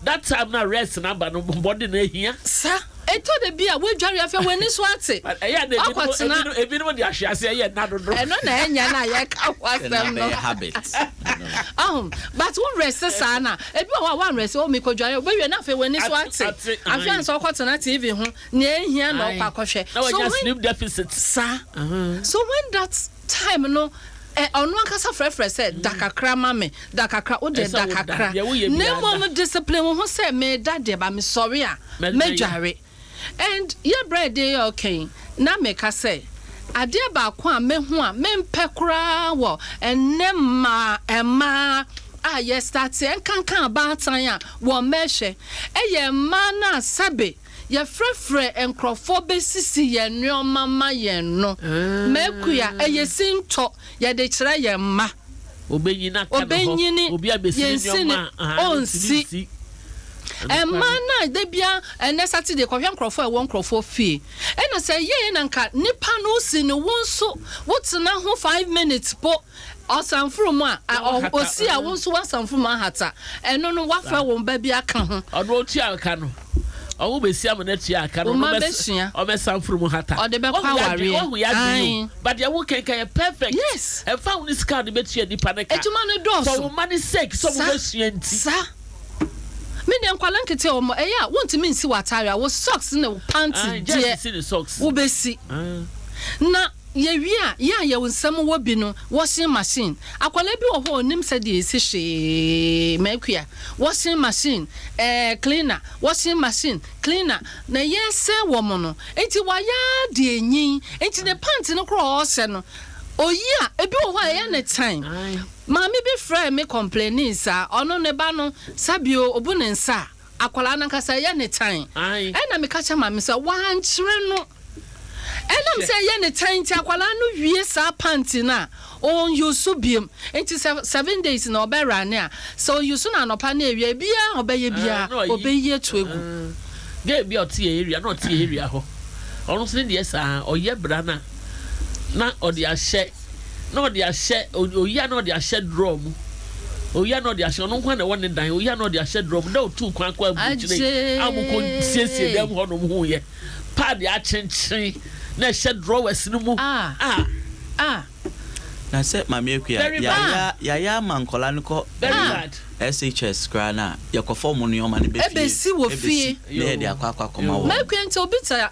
S1: that time na rest na ba no body na hia
S4: sir eto de bia we dware afa wani so ate
S1: eya de ebi de ahwiase eya na dodo
S4: eno na enya na ye ka wasem no
S2: habit
S4: but one rest sa na ebi one rest o me ko dware we we na afa wani so ate afia so kwatena TV ho na ehia na okwakohwe
S1: so when sleep deficit
S4: sir so when that time no onu akasa frefre said dakakra mame dakakra o de dakakra ne mom discipline ho say me dade ba me sorry a me dware and your bread dey okay na me ka say ade ba ko a me ho a me mpekura wo enema ema yes start en kankan abatan a wo mehwe eye ma na sabe ye frefre enkrofo besisi ye nneoma ma ye no mekuya eye sinto ye de kire ye ma
S1: obenyina ka no obi abesi nneoma
S4: onsi na de bia ene Saturday ko hwe nkrofo e won nkrofo fie ena say ye na nka nipa no si no wonso wotena ho 5 minutes po osanfrum a osi a wonso wasanfrum ahata eno no wafa won ba bia ka ho
S1: odo oti aka no owo besi am na tia aka no obesanfrum hata
S4: o de be kwa ware
S1: but ya wo kenka perfect
S4: yes
S1: e fa woni ska de betia nipa ne ka
S4: ejuma no do
S1: so money sake so mo besuanti
S4: sa me de nkwala nkete o mo eya wontimi nsi watare wo socks na panty
S1: je
S4: wo besi na ye wia ya wonsam wo bi no washing machine akwala bi wo ho nim se de esi hwe mekua washing machine cleaner washing machine cleaner na yese wo mo no enti wa ya de enyin enti ne panty no kro o se no oyi a ebi wo ho ya ne time mami bi friend me complaining sa ono ne ba no sabio obu ne nsa akwala na kasa ya ne time na me ka cha mami sa wan kire no enam say ye ne time ti akwala no wie sa panty na on yusu biem enti 7 days na obera ne a so yusu na nopa na ewie bia obeye bia obeye to egu
S1: ge bia otie area na otie area ho onu se de sa oye bra na odi ahye na odi ahye oya na odi ahye drum oya na odi ahye no kwa na won dan oya na odi ahye drum da otu kwa kwa buchire amukon siesie dem ho no hu ye pad ya chenchen na ahye drawers no mu
S2: na se mama ekua ya mankola nko
S1: very bad
S2: SHS krana yakofo mu no ma ne be fie
S4: ebesi wo fie
S2: na de akwa koma wo
S4: mekua nti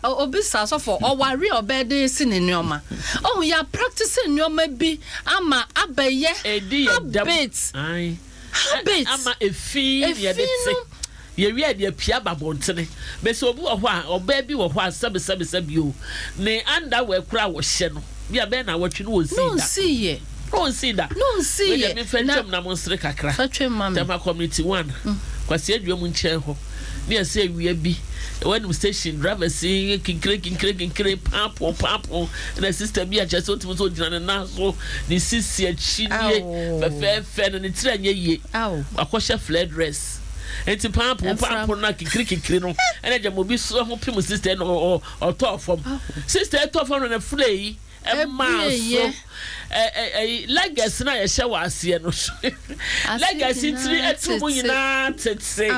S4: obisa so for oware obede si ne nneoma oh ya practice nneoma bi ama abaye habits
S1: ama efi ye de ti ye wi ade apia babontene be so obi wo ho a oba bi wo ho a sabe o ne anda we kura wo hye no bia be na watwe no wo si da
S4: no see
S1: ye me fentum na monsre kakra tema community 1 kwase adwam nche ho ne ese awia bi when station driver see kinkre papo na sister bi a chese otimu so gina na so ni sisi a chine fe na ni tira nye ye akoshe flare dress enti papo na kinkre no ene je mo bi so ho pim sister no o to form sister to form na flare so legacy na ye hye wase no legacy tiri etumu nyina tetse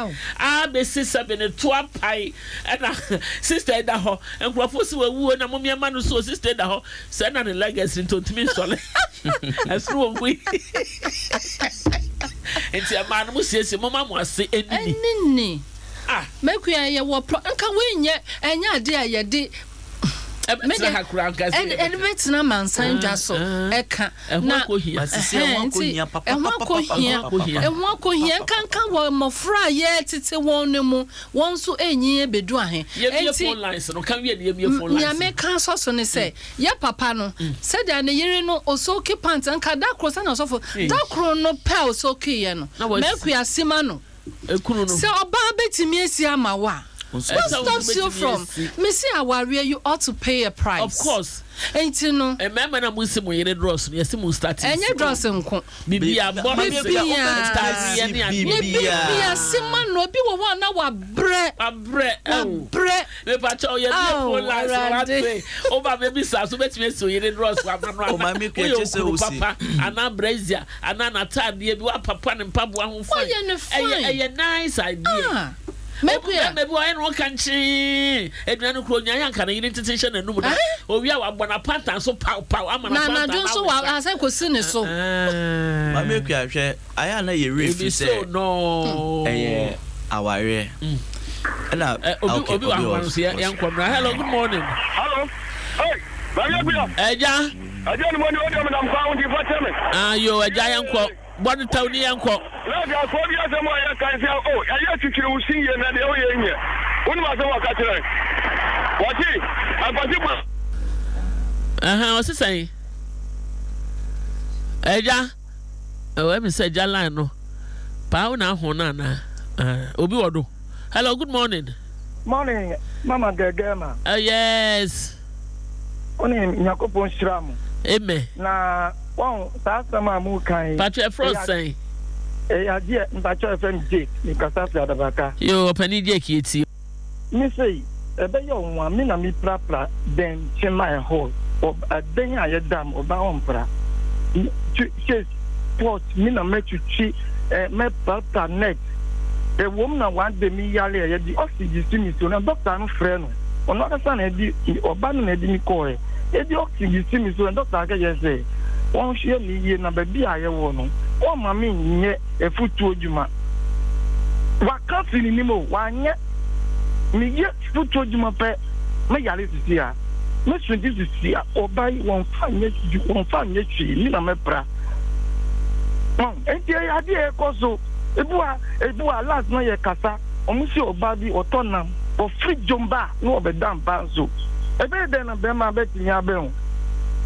S1: be sister be ne to apai na sister da ho enkrofo si wawu na momiema no so sister da ho se na ne legacy ntotimi sole asru wo enti ama no musiesi mama mo ase enini
S4: mekua ye wo nka we nye enya ade a ye de and betina mansan dwaso eka na enwa kankan wo mofra ye tete won ne mu won so enyi ebedu ahe
S1: enti phone lines no kan wie ne phone lines
S4: ya me kan so ne se ye papa no se da ne yire no osoki pant nka da kro se na sofo da kro no pe osoki ye no me ku asima no
S1: ekunu no
S4: se oba betimi esi ama wa stops you from? Missy Awaria, you ought to pay a price.
S1: Of course.
S4: Ain't you know?
S1: A man and a Muslim in a dross, yes, you start.
S4: And your dross and
S1: Maybe a bonnet.
S4: Simon, no, people want our bread. Bread.
S1: The patrol, over maybe so much so you didn't dross. My make papa, and I'm brazier, and I'm a tad, you are papa and papa who find a nice idea. Maybe I know country. Edwin Cronia can identification and number. Oh, we are one apart and so pow. I'm not doing so well as I could see so.
S2: My make I know you really so no. Our area. Hello,
S1: good morning.
S5: Hello. Hey,
S1: yeah.
S5: I don't want to know I'm found for me.
S1: Ah, you're a giant quote. One Tony and quote.
S5: Let me 4 years more. I can say, oh, I have to see you and the way in here. When was the work at tonight? What is I'm going to
S1: what's it saying? Yeah. Oh, let me say, Jalano. Pauna Honana. Obi. Hello, good morning.
S5: Morning, Mama Gagama.
S1: Yes.
S5: Only Yakopon Shram.
S1: Amen.
S5: Na that's the Mamukai.
S1: Patrick Frost saying,
S5: a dear Patrick friend Jake, because that's the other backer.
S1: You open it, Jake.
S5: Missy, a bay on 1 minute, me prapra, then Chimay Hall, or a day I dam or Baumpra. Chase, port, Mina met you cheat, met Papa net. A woman want the me yale, the oxygen to me, and Doctor friend. On other son, or Bannon didn't call it. The oxygen to me, and Doctor say. One share me in a baby I won. Oh, mammy, yet a foot to you, ma. What can't see anymore? Why, yet me yet foot to you, my pet. My yalis is here. Mr. This is here, or buy 1 5 years, you won't find yet she, Nina Mepra. And dear idea, also, a boy last night a casa, or Monsieur Bobby or Tonam, or free Jumba, no, but damn Banzo. A better than a Bema bet in your bell.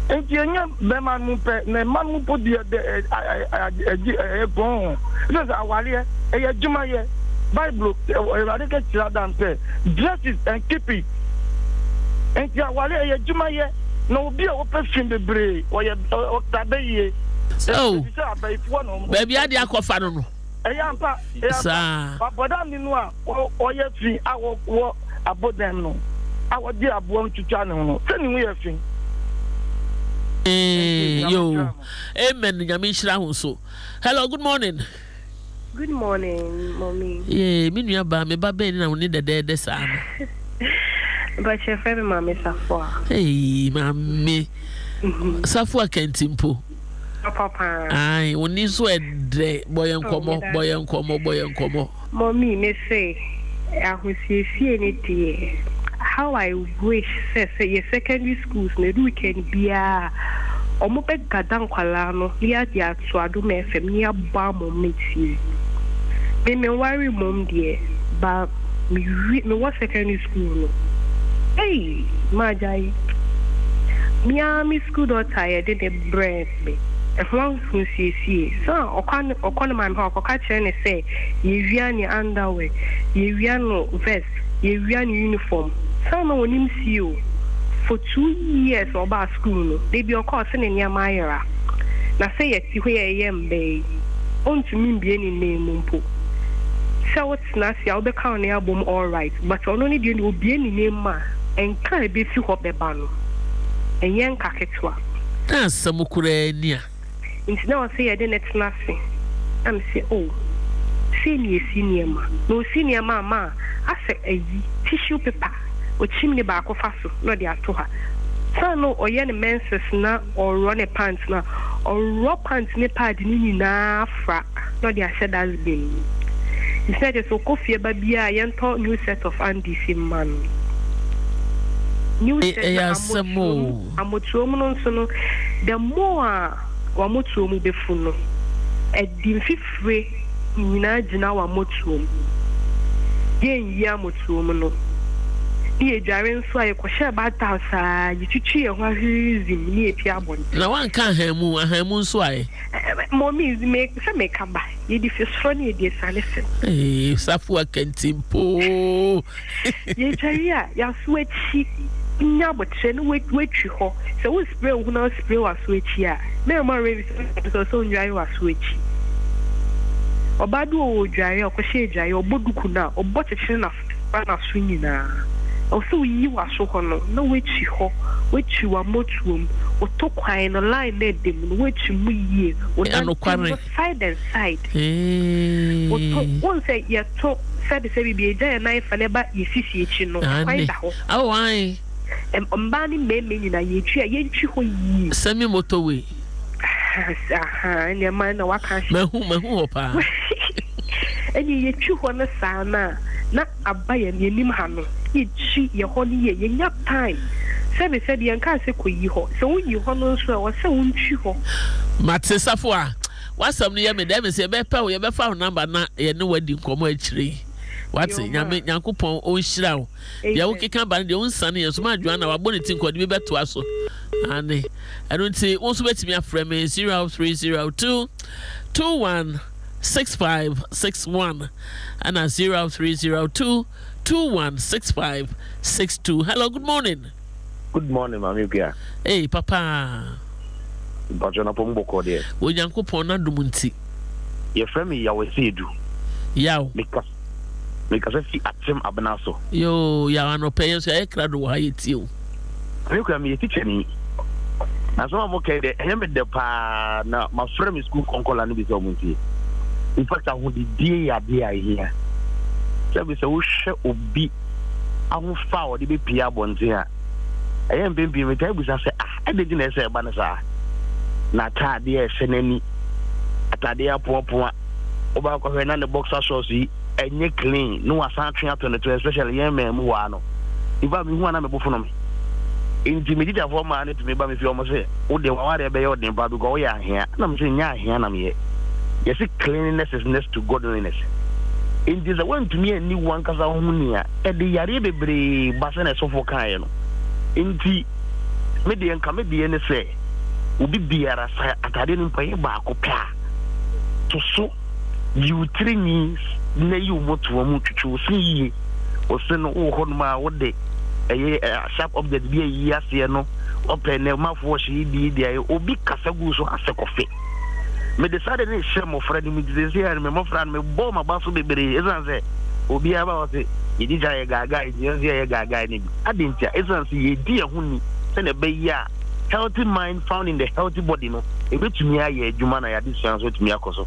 S5: And you know, the man who put the bone. Says our a Jumaya, Bible, a radical child, dress it and keep it. And Yawale, a Jumaya, no beer or perfume the bray, or Tabe.
S1: So, baby, I did Aquafano.
S5: A young pa, but I'm in one, or yet, I will walk about them. Our dear born to channel, sending me a thing.
S1: Yo, amen. Yamishra so. Hello, good morning.
S6: Good morning, mommy.
S1: Yeah, me me babe na we need the dead sam.
S6: But your friend mommy Safwa.
S1: Hey, mommy. Safwa kentimpo.
S6: Papa.
S1: Ai, we need so de boy enkomo.
S6: Mommy, me say, I will see anything. How I wish say your secondary schools ne do can be a omo be gadan kwala no ya dia to Adom FM ni aba moment yi me worry mom there but me was secondary school no hey majai me school daughter ya dey breast me if one school see so okwan man ha okoka kire ne say ye wia ni underwear ye wia no vest ye wia ni uniform. Some of them see you for 2 years or about school. They be of course in your Myra. Now say it where I am, bay. On to me be any name, Mumpo. So what's nasty? I'll be counting the album all right, but only the will be any name, ma, and can't be few of the ban. And young Kaketwa.
S1: That's some Mukurenia.
S6: It's now say I didn't nothing. I'm say, oh, senior ma. No senior ma, I say a tissue paper. O chimney back of us, not the atoha. So no, or yen menses na, or run a pants na, or raw pants ne pad na frack, not the said as been. He said, so coffee baby, a new set of Andy's in man. New set of Amotuomo, so the more Wamotuomo befuno, a dimfifre, Nina Jina Wamotuom. Yen Yamotuomo. Dear Jaren, so I could share about outside. You cheer who is in near Piabon.
S1: No one can have moon, I have moon sway.
S6: Mommy is make come by. You diffuse funny, dear Sanison.
S1: Eh, Safua can timpo.
S6: Ye, ya sweat sheep. No, but send wait you ho. So we spray who not spray was switch ya. No more raves so dry was switch. Or badu dry or crochet dry or bodukuna or bottle of banner swinging. Also, you are so honor, no which you are much room, or talk in a line let them, which we or side and side. One say, you talk, said the same be a giant knife and about you see, you know.
S1: Oh, I
S6: am banning men in a year,
S1: send me motorway.
S6: And your mind, what can't
S1: who,
S6: and you chew on a sana. Not a buy and your name hammer. It cheat your honey, you have time. Sammy said, the uncle said, so you honor so chew.
S1: Matsafua, what's some near me? Them is a better, you ever found number not a new wedding commentary. What's it? Yamin Yankupon, own shroud. The okay can buy the own sonny as my Joanna, our bonnet could be better to us. And I don't say, also wait me a frame 0302 216561 and 0302 216562. Hello, good morning.
S7: Good morning, Mami Pia.
S1: Hey, Papa.
S7: Bajona Pombo there.
S1: Wo Yankopon na dumunti.
S7: Your friend me yawe sedu.
S1: Yaw.
S7: Because fi atem abnaso.
S1: Yo, yaw anope so e krado wo hayeti o.
S7: Me kwa me teacher ni. Na so am okay de him de pa na my friend school konkola no bi so munti. In fact, I would be here. So we say, Obi, I will follow the Pia Bonzia. I am being retired with us. I didn't say Banasa. Nata, dear Seneni, Atadia Poa, Oba and the boxer saucy, and you clean, no assumption up to the especially young man Muano. If I be one, I'm a buffon. Intimidate a woman to me by me, you almost say, oh, they want to be your name, but go here. I'm saying, yeah, here I'm here. Yes, cleanliness is next to godliness. In this one to me a new one because I'm here. At the Yaribe Basan as of Okaino. In the median comedian say, will be beer as I didn't pay back or pa. To so you 3 means, nay, you want to a much to see or send all my what day. A sharp object be a year, no, open a mouth wash, the or big casagus or a sack of it. Me decided to share my friend me this year and my friend me bomb about to be very say obi about it you did a gaga you see a gaga ni I didn't say ye dear huni send a be ya healthy mind found in the healthy body no e bet me aye adwuma na ya this chance with me akoso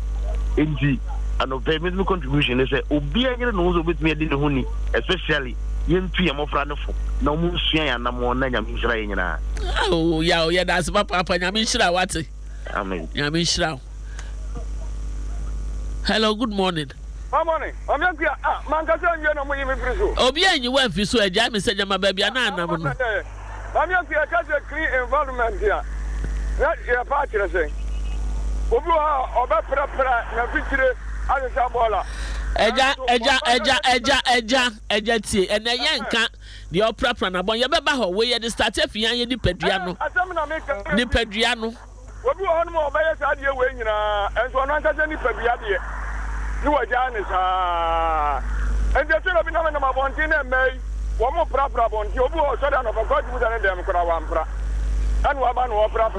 S7: enti and payment contribution they say obi anyere no so bet me dey huni especially yentu ya mofra no fo na mu sua ya na mo na nyame nhira nyina
S1: oh ya that's papa nyame nhira wate
S7: amen
S1: nyame nhira. Hello, good morning.
S5: Good morning. I'm young. Man, can't you know me?
S1: Obi anyi wa fi so eja me seja ma baby ana ana mo.
S5: I'm young. I can't clean environment here. Yeah, part of say. Obi wa oba pra na fitire asa bola. Eja tie ena ye nka de opra na bon ye beba ho we ye de start afian ye di padua no. Ni padua no. Obi wa no oba ye sa de we nyina enso no anka se ni padua de. Ni wa jani sa. Enje se no bi na ma bonti na mai. Wo mo pra bonti obi o so da no fa kwa ju da ne dem kra wa mpra. Anu aba no pra.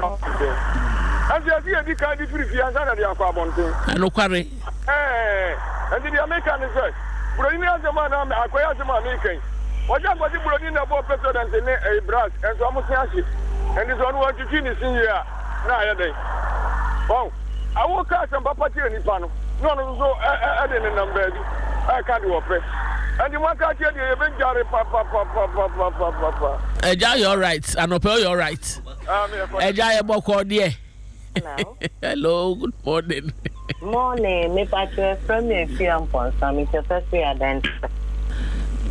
S5: Enje si e di ka di free fi ansa na de akwa bonti.
S1: Anu kware.
S5: And the American is right. Brunina Zaman, acquire some American. What I'm going to Brunina for president in a brass and so almost ashy. And this one want to finish in here. Oh, I woke up some papa in the panel. No, so I didn't number. I can't do a press. And you want to hear the eventually papa.
S1: Eja, you're right. I know you're right. Eja, you're more dear. Hello, good morning.
S8: Morning, me patro from me fiam ponsa me first we adenta.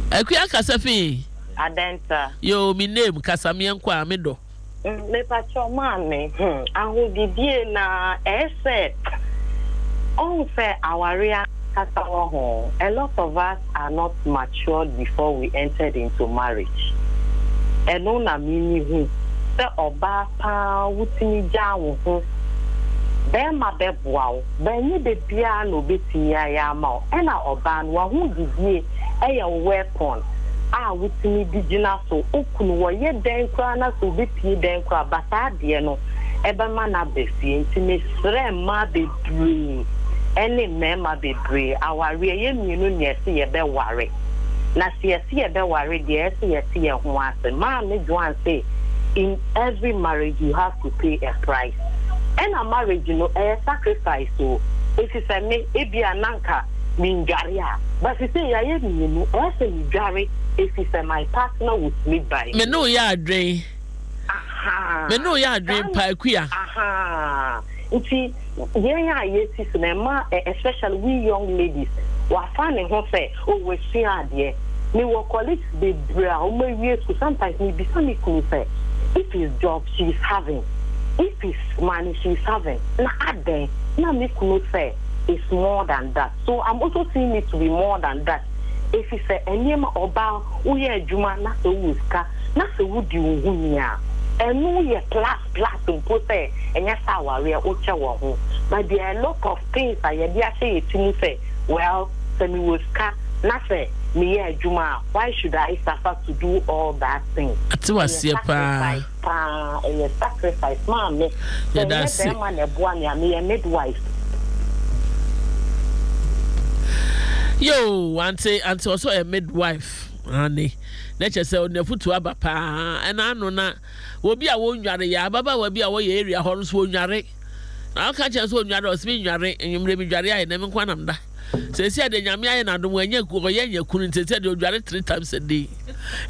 S1: Akuya kasafi.
S8: Adenta.
S1: Yo, mi name kasami enko amedo.
S8: Me patro mame. Ahu bibie na ese. On fe awaria A lot of us are not matured before we entered into marriage. And no na mini who the oba pa wutini jawu ho be ma be boawo be ni be bia no betimi ayama e na oba no hu didie e weapon a wutini digina so okunu wo ye den kra na so bepie den kra basa de no e be ma na be fie ntime sre ma be dream ene mema be dream aware ye mienu ne se ye be ware na se ye be ware de se ye ho ase ma me joan say in every marriage you have to pay a price. And a marriage, you know, a sacrifice. So if you say me, it be a nanka, mingaria. But if you say, I am you know, also mingaria, if you say my partner would sleep by me.
S1: No, ya dream.
S8: Aha.
S1: Me no ya dream, Paquia.
S8: Aha. You see, yes, especially we young ladies, we're finding her say, oh, we're seeing dear. Me work colleagues, they brown, maybe sometimes me be some cool say. If his job she's having, if his money she's having, na ade, na me could say it's more than that. So I'm also seeing it to be more than that. If he say any oba, uye juma na so wuska, na so wudi uhunya, and no ye plus to say, and yes our we are ucha wahu. But there are a lot of things I say to say, well, semi wuska, na say. Me Juma, why should I suffer to do all that thing?
S1: Ati wasi pa.
S8: A sacrifice, mom. Yeah, that's it. Man, a midwife.
S1: Yo, auntie also a midwife, honey. Nature say on the foot to aba pa, and I know na. Will be a won yare ya, baba will be away area horse won yare. I'll catch us when yare was being yare, and you may be yare, and never quanam. Say the Yamia and Adom when you go, you couldn't say you drive 3 times a day.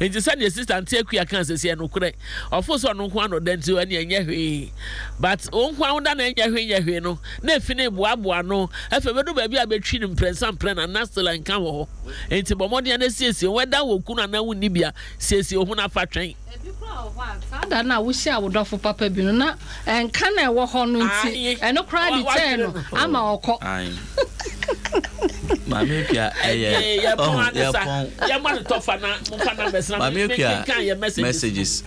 S1: And you send your sister and take your cancer, say no correct. Of course, on one or then to any yahui. But on one than any yahui, no, Nefine Buabuano, if a little baby I be treating present plan and nasty and come. And to Bomodian says you went down with Kuna Nibia, says you want to train.
S4: That now we share with Dr. Papa Buna and can I walk on and no cry the I'm all caught.
S2: Messages.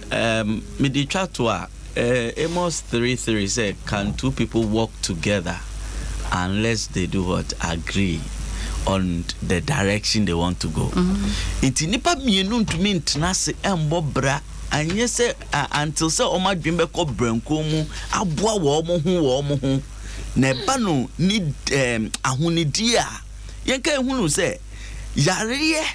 S2: Me chat to Amos 3:3 said, can two people walk together unless they do what? Agree on the direction they want to go. It's nipa mienu to me ntenase embobra anye se until say o ma dwembe ko branko mu aboa wo mo ho na ba no need ahunidi a yenka ehunu say yare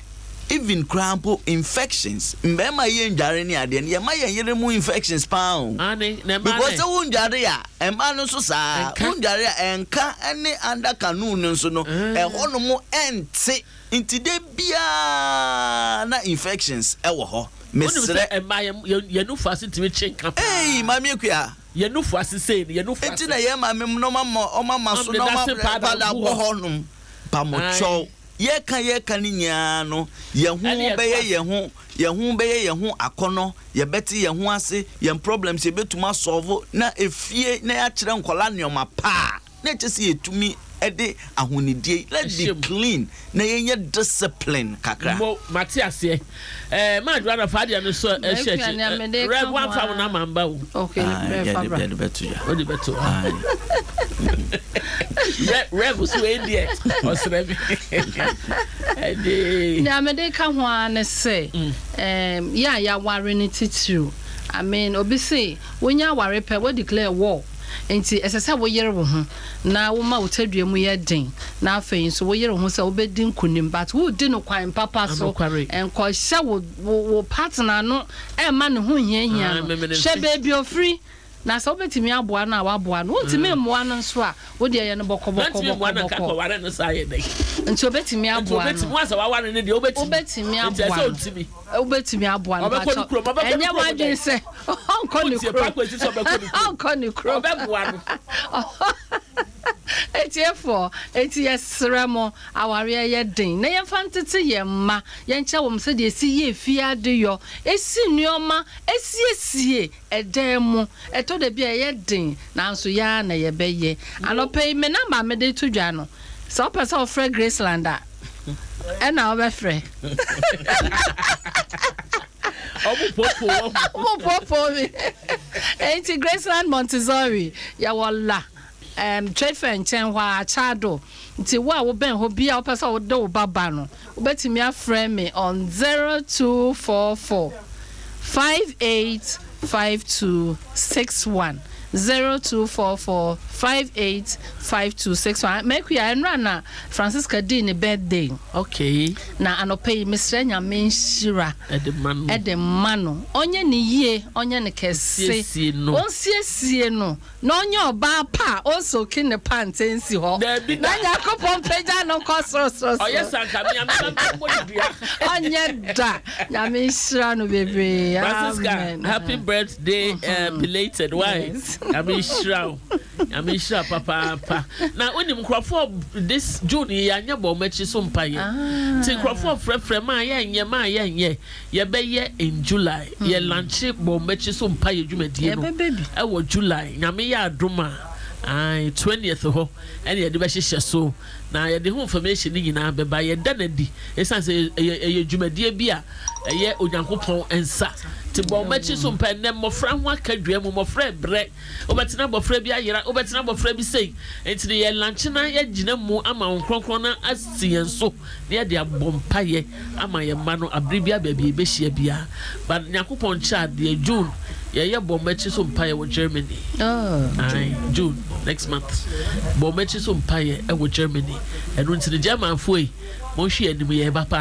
S2: even crampo infections mbema ye njare ni ade ye ma ye yere mu infections pound because wonjare ya ema no so sa wonjare enka ene under kanun nso no eho mo ente intide bia na infections ewo ho mesre
S1: ema ye no fast to me chenka
S2: eh mami akua
S1: ye no fast say ye no fast
S2: enti na ye ma mem no mama so no ma pada go honum pa mo chow ye kan ni nya no ye hu beye ye hu akono ye beti ye hu ase ye problems ye betuma solve na efie na ya kire nkola neoma pa na chese yetumi ede ahunidie let be clean na ye discipline kakra
S1: mo Matthias ma dwara fadia no so red one fa na mamba
S4: okay red
S2: betu ya
S1: odi betu red was we there osrebi
S4: na me dey ka ho an say ya ware ni titru I mean obi say wonya ware pe we declare war enti esese wo yere wo ho na wo ma wo tadua mu ye den na afeyin so wo yere ho se wo bedin kunim but wo di no kwan papa so enko hye wo partner no e ma ne ho hia no hye baby ofri na so betimi aboa na waboa no ntimi moa no so a wo de ye no bokoboko
S1: ware no sa ye dey
S4: nti obetimi aboa no
S1: obetimi wasa ware ne de
S4: obetimi aboa obetimi aboa no but enye wadin se onko ni kro
S1: obeboa no
S4: eti yesremo aware ye den na ye fantete ye ma ye nche wo mse de esi ye fia de yo esi nuoma esi edemu eto de bia ye den na nso ya na ye beye anope me na ma me de tudwa no So person of Fred Graceland. And now my friend. Popo me. Ain't Graceland Montessori. Ya walla. Trade fair nchen hwa chado. Nti wa wo ben ho bia wo pesa wo do baba no. Wo betimi aframe me on 0244 585261. 0244 585261. Make we enra Francisca Dean birthday.
S1: Okay.
S4: Na anope Mr. Nyame Shira. Edemano. Onye ni ye, onye ne kese. Onsiesie no. Na onye oba pa also kin the pants ensi ho. Na yakopon peja no kosro.
S1: Oh yes, Anka me
S4: onye da. Nyame Shira no bebe.
S1: Francisca, happy birthday belated. Why?
S4: Yes.
S1: I'm sure papa. Now when him crop this June ya nya bo mechi so mpaye. Tin crop frefre ma ya nye ye be ye in July. Ye launch bo mechi so mpaye dwumadie no. E wo July. Nyame ya adoma. 20th ho and ye de be hye so. Na ye de ho information ni nyina be ba ye danadi. Esan se ye dwumadie bia ye onyankopon ensa. Tibo mechi so mpa ne mofra ho akadua mu mofra bre obetina mofra bi ayera obetina mofra bi sei enti ye lanche na ye gina mu ama nkronkron na asien so ne de abompa ye ama ye ma no abribia ba bi be hia bia but nyakopon cha de June ye bom mechi so mpa ye wo Germany. June next month bom mechi so mpa ye wo Germany enu enti de German foi mo hwe anim ye ba pa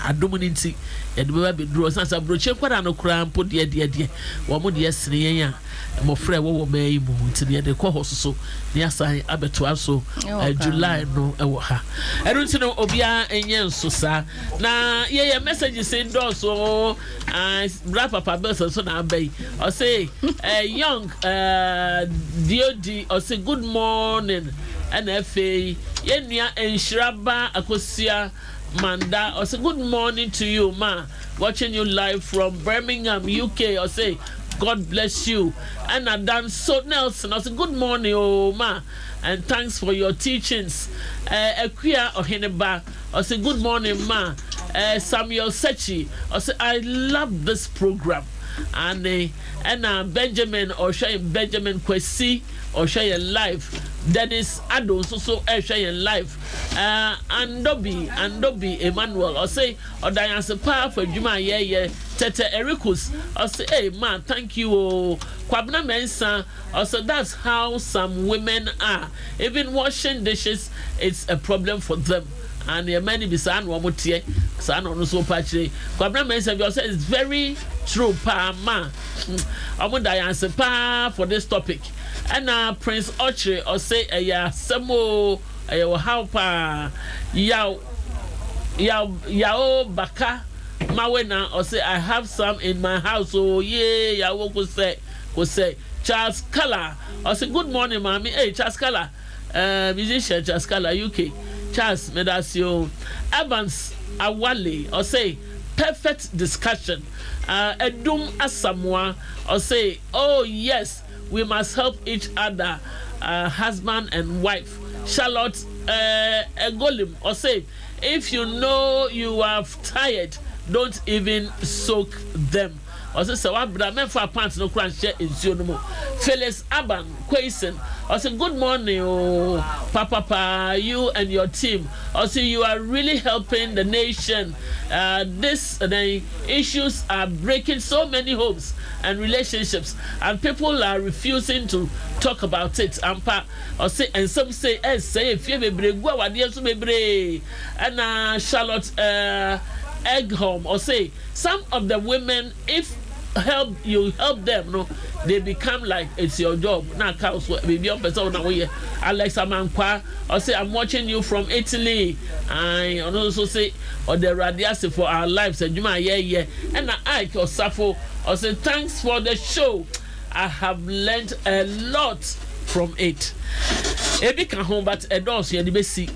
S1: adom ni nti ye de ba be duro sansa broche kwara no kura mpo de wo mo de sene yen a mo frɛ wo mai mu nti ne de kɔ hososo ne asan abeto aso July no e wo ha enu nti no obia enye nso sa na ye message say so bra papa best so na abai o say young DOD o say good morning and FA ye nua enhiraba akosia Manda, I say good morning to you, ma. Watching you live from Birmingham, UK. I say God bless you. And I done so Nelson. I say good morning, oh ma, and thanks for your teachings. Equia Oheneba. I say good morning, ma. Samuel Sechi. I say I love this program. And Benjamin or Benjamin Kwesi or live. Dennis Adom so share live. Andobi Emmanuel or say or Diane Sepa for Juma Tete Ericus or say hey man thank you Kwabna Mensa or so that's how some women are. Even washing dishes it's a problem for them. And the many bisan wamutie san ono so patche Kwabna Mensa you say it's very true pa ma amuda answer pa for this topic and Prince Oche or say samo how pa yao baka mawena or say I have some in my house oh yeah yao ko say Charles Kala or say good morning mommy hey Charles Kala musician Charles Kala UK Charles Medasio Evans Awale or say perfect discussion Adom Asamoah or say oh yes we must help each other husband and wife Charlotte Egolim or say if you know you are tired don't even soak them or say so abra men for pants no crunch share insuo no mo Phyllis Aban Quason or say good morning oh papa you and your team or say you are really helping the nation the issues are breaking so many homes and relationships and people are refusing to talk about it or say and some say say if you bebre go awade so bebre and Charlotte egg home or say some of the women if you help them no they become like it's your job now baby person na we Alex Amankwa or say I'm watching you from Italy I also say or the radiasi for our lives and Juma yeah and I or Safo or say thanks for the show I have learned a lot from it ebi ka home but edos ye de be see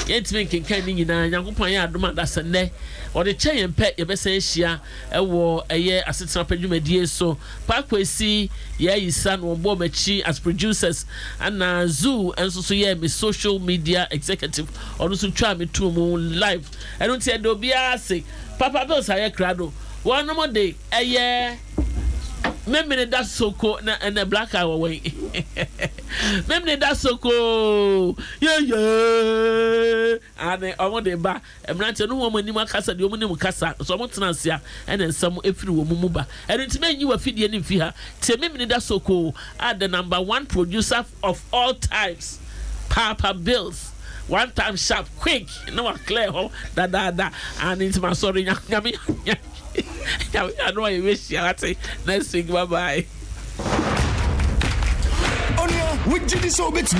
S1: yɛntimi nkenkan ne nyinaa nyankopɔn yɛ adom a dasɛnnɛ ɔde kyɛ yɛn pɛ yɛbɛsɛ ahyia ɛwɔ ɛyɛ Asetena padwumadie so Pakwesi yɛayi sa no wɔbɔ m'akyi as producers ana Zoo nso so yɛ me social media executive ɔno nso twa me to mu live ɛno nti ɛde obiara se Papa Bills ayɛ krado wɔn mo de ɛyɛ memene da soko na black eye away memene da soko yeah ane omo de ba emrante no wo mani makasa de omo kasa so omo tena sia ene nsam efiri wo mu ba ene ntime nyi wa fidie ne mfi ha te memene da soko are the number 1 producer of all times Papa Bills one time sharp quick no clear ho da and it's my sorry nyame I know I wish you had say next week bye.
S9: Onya, would you so bit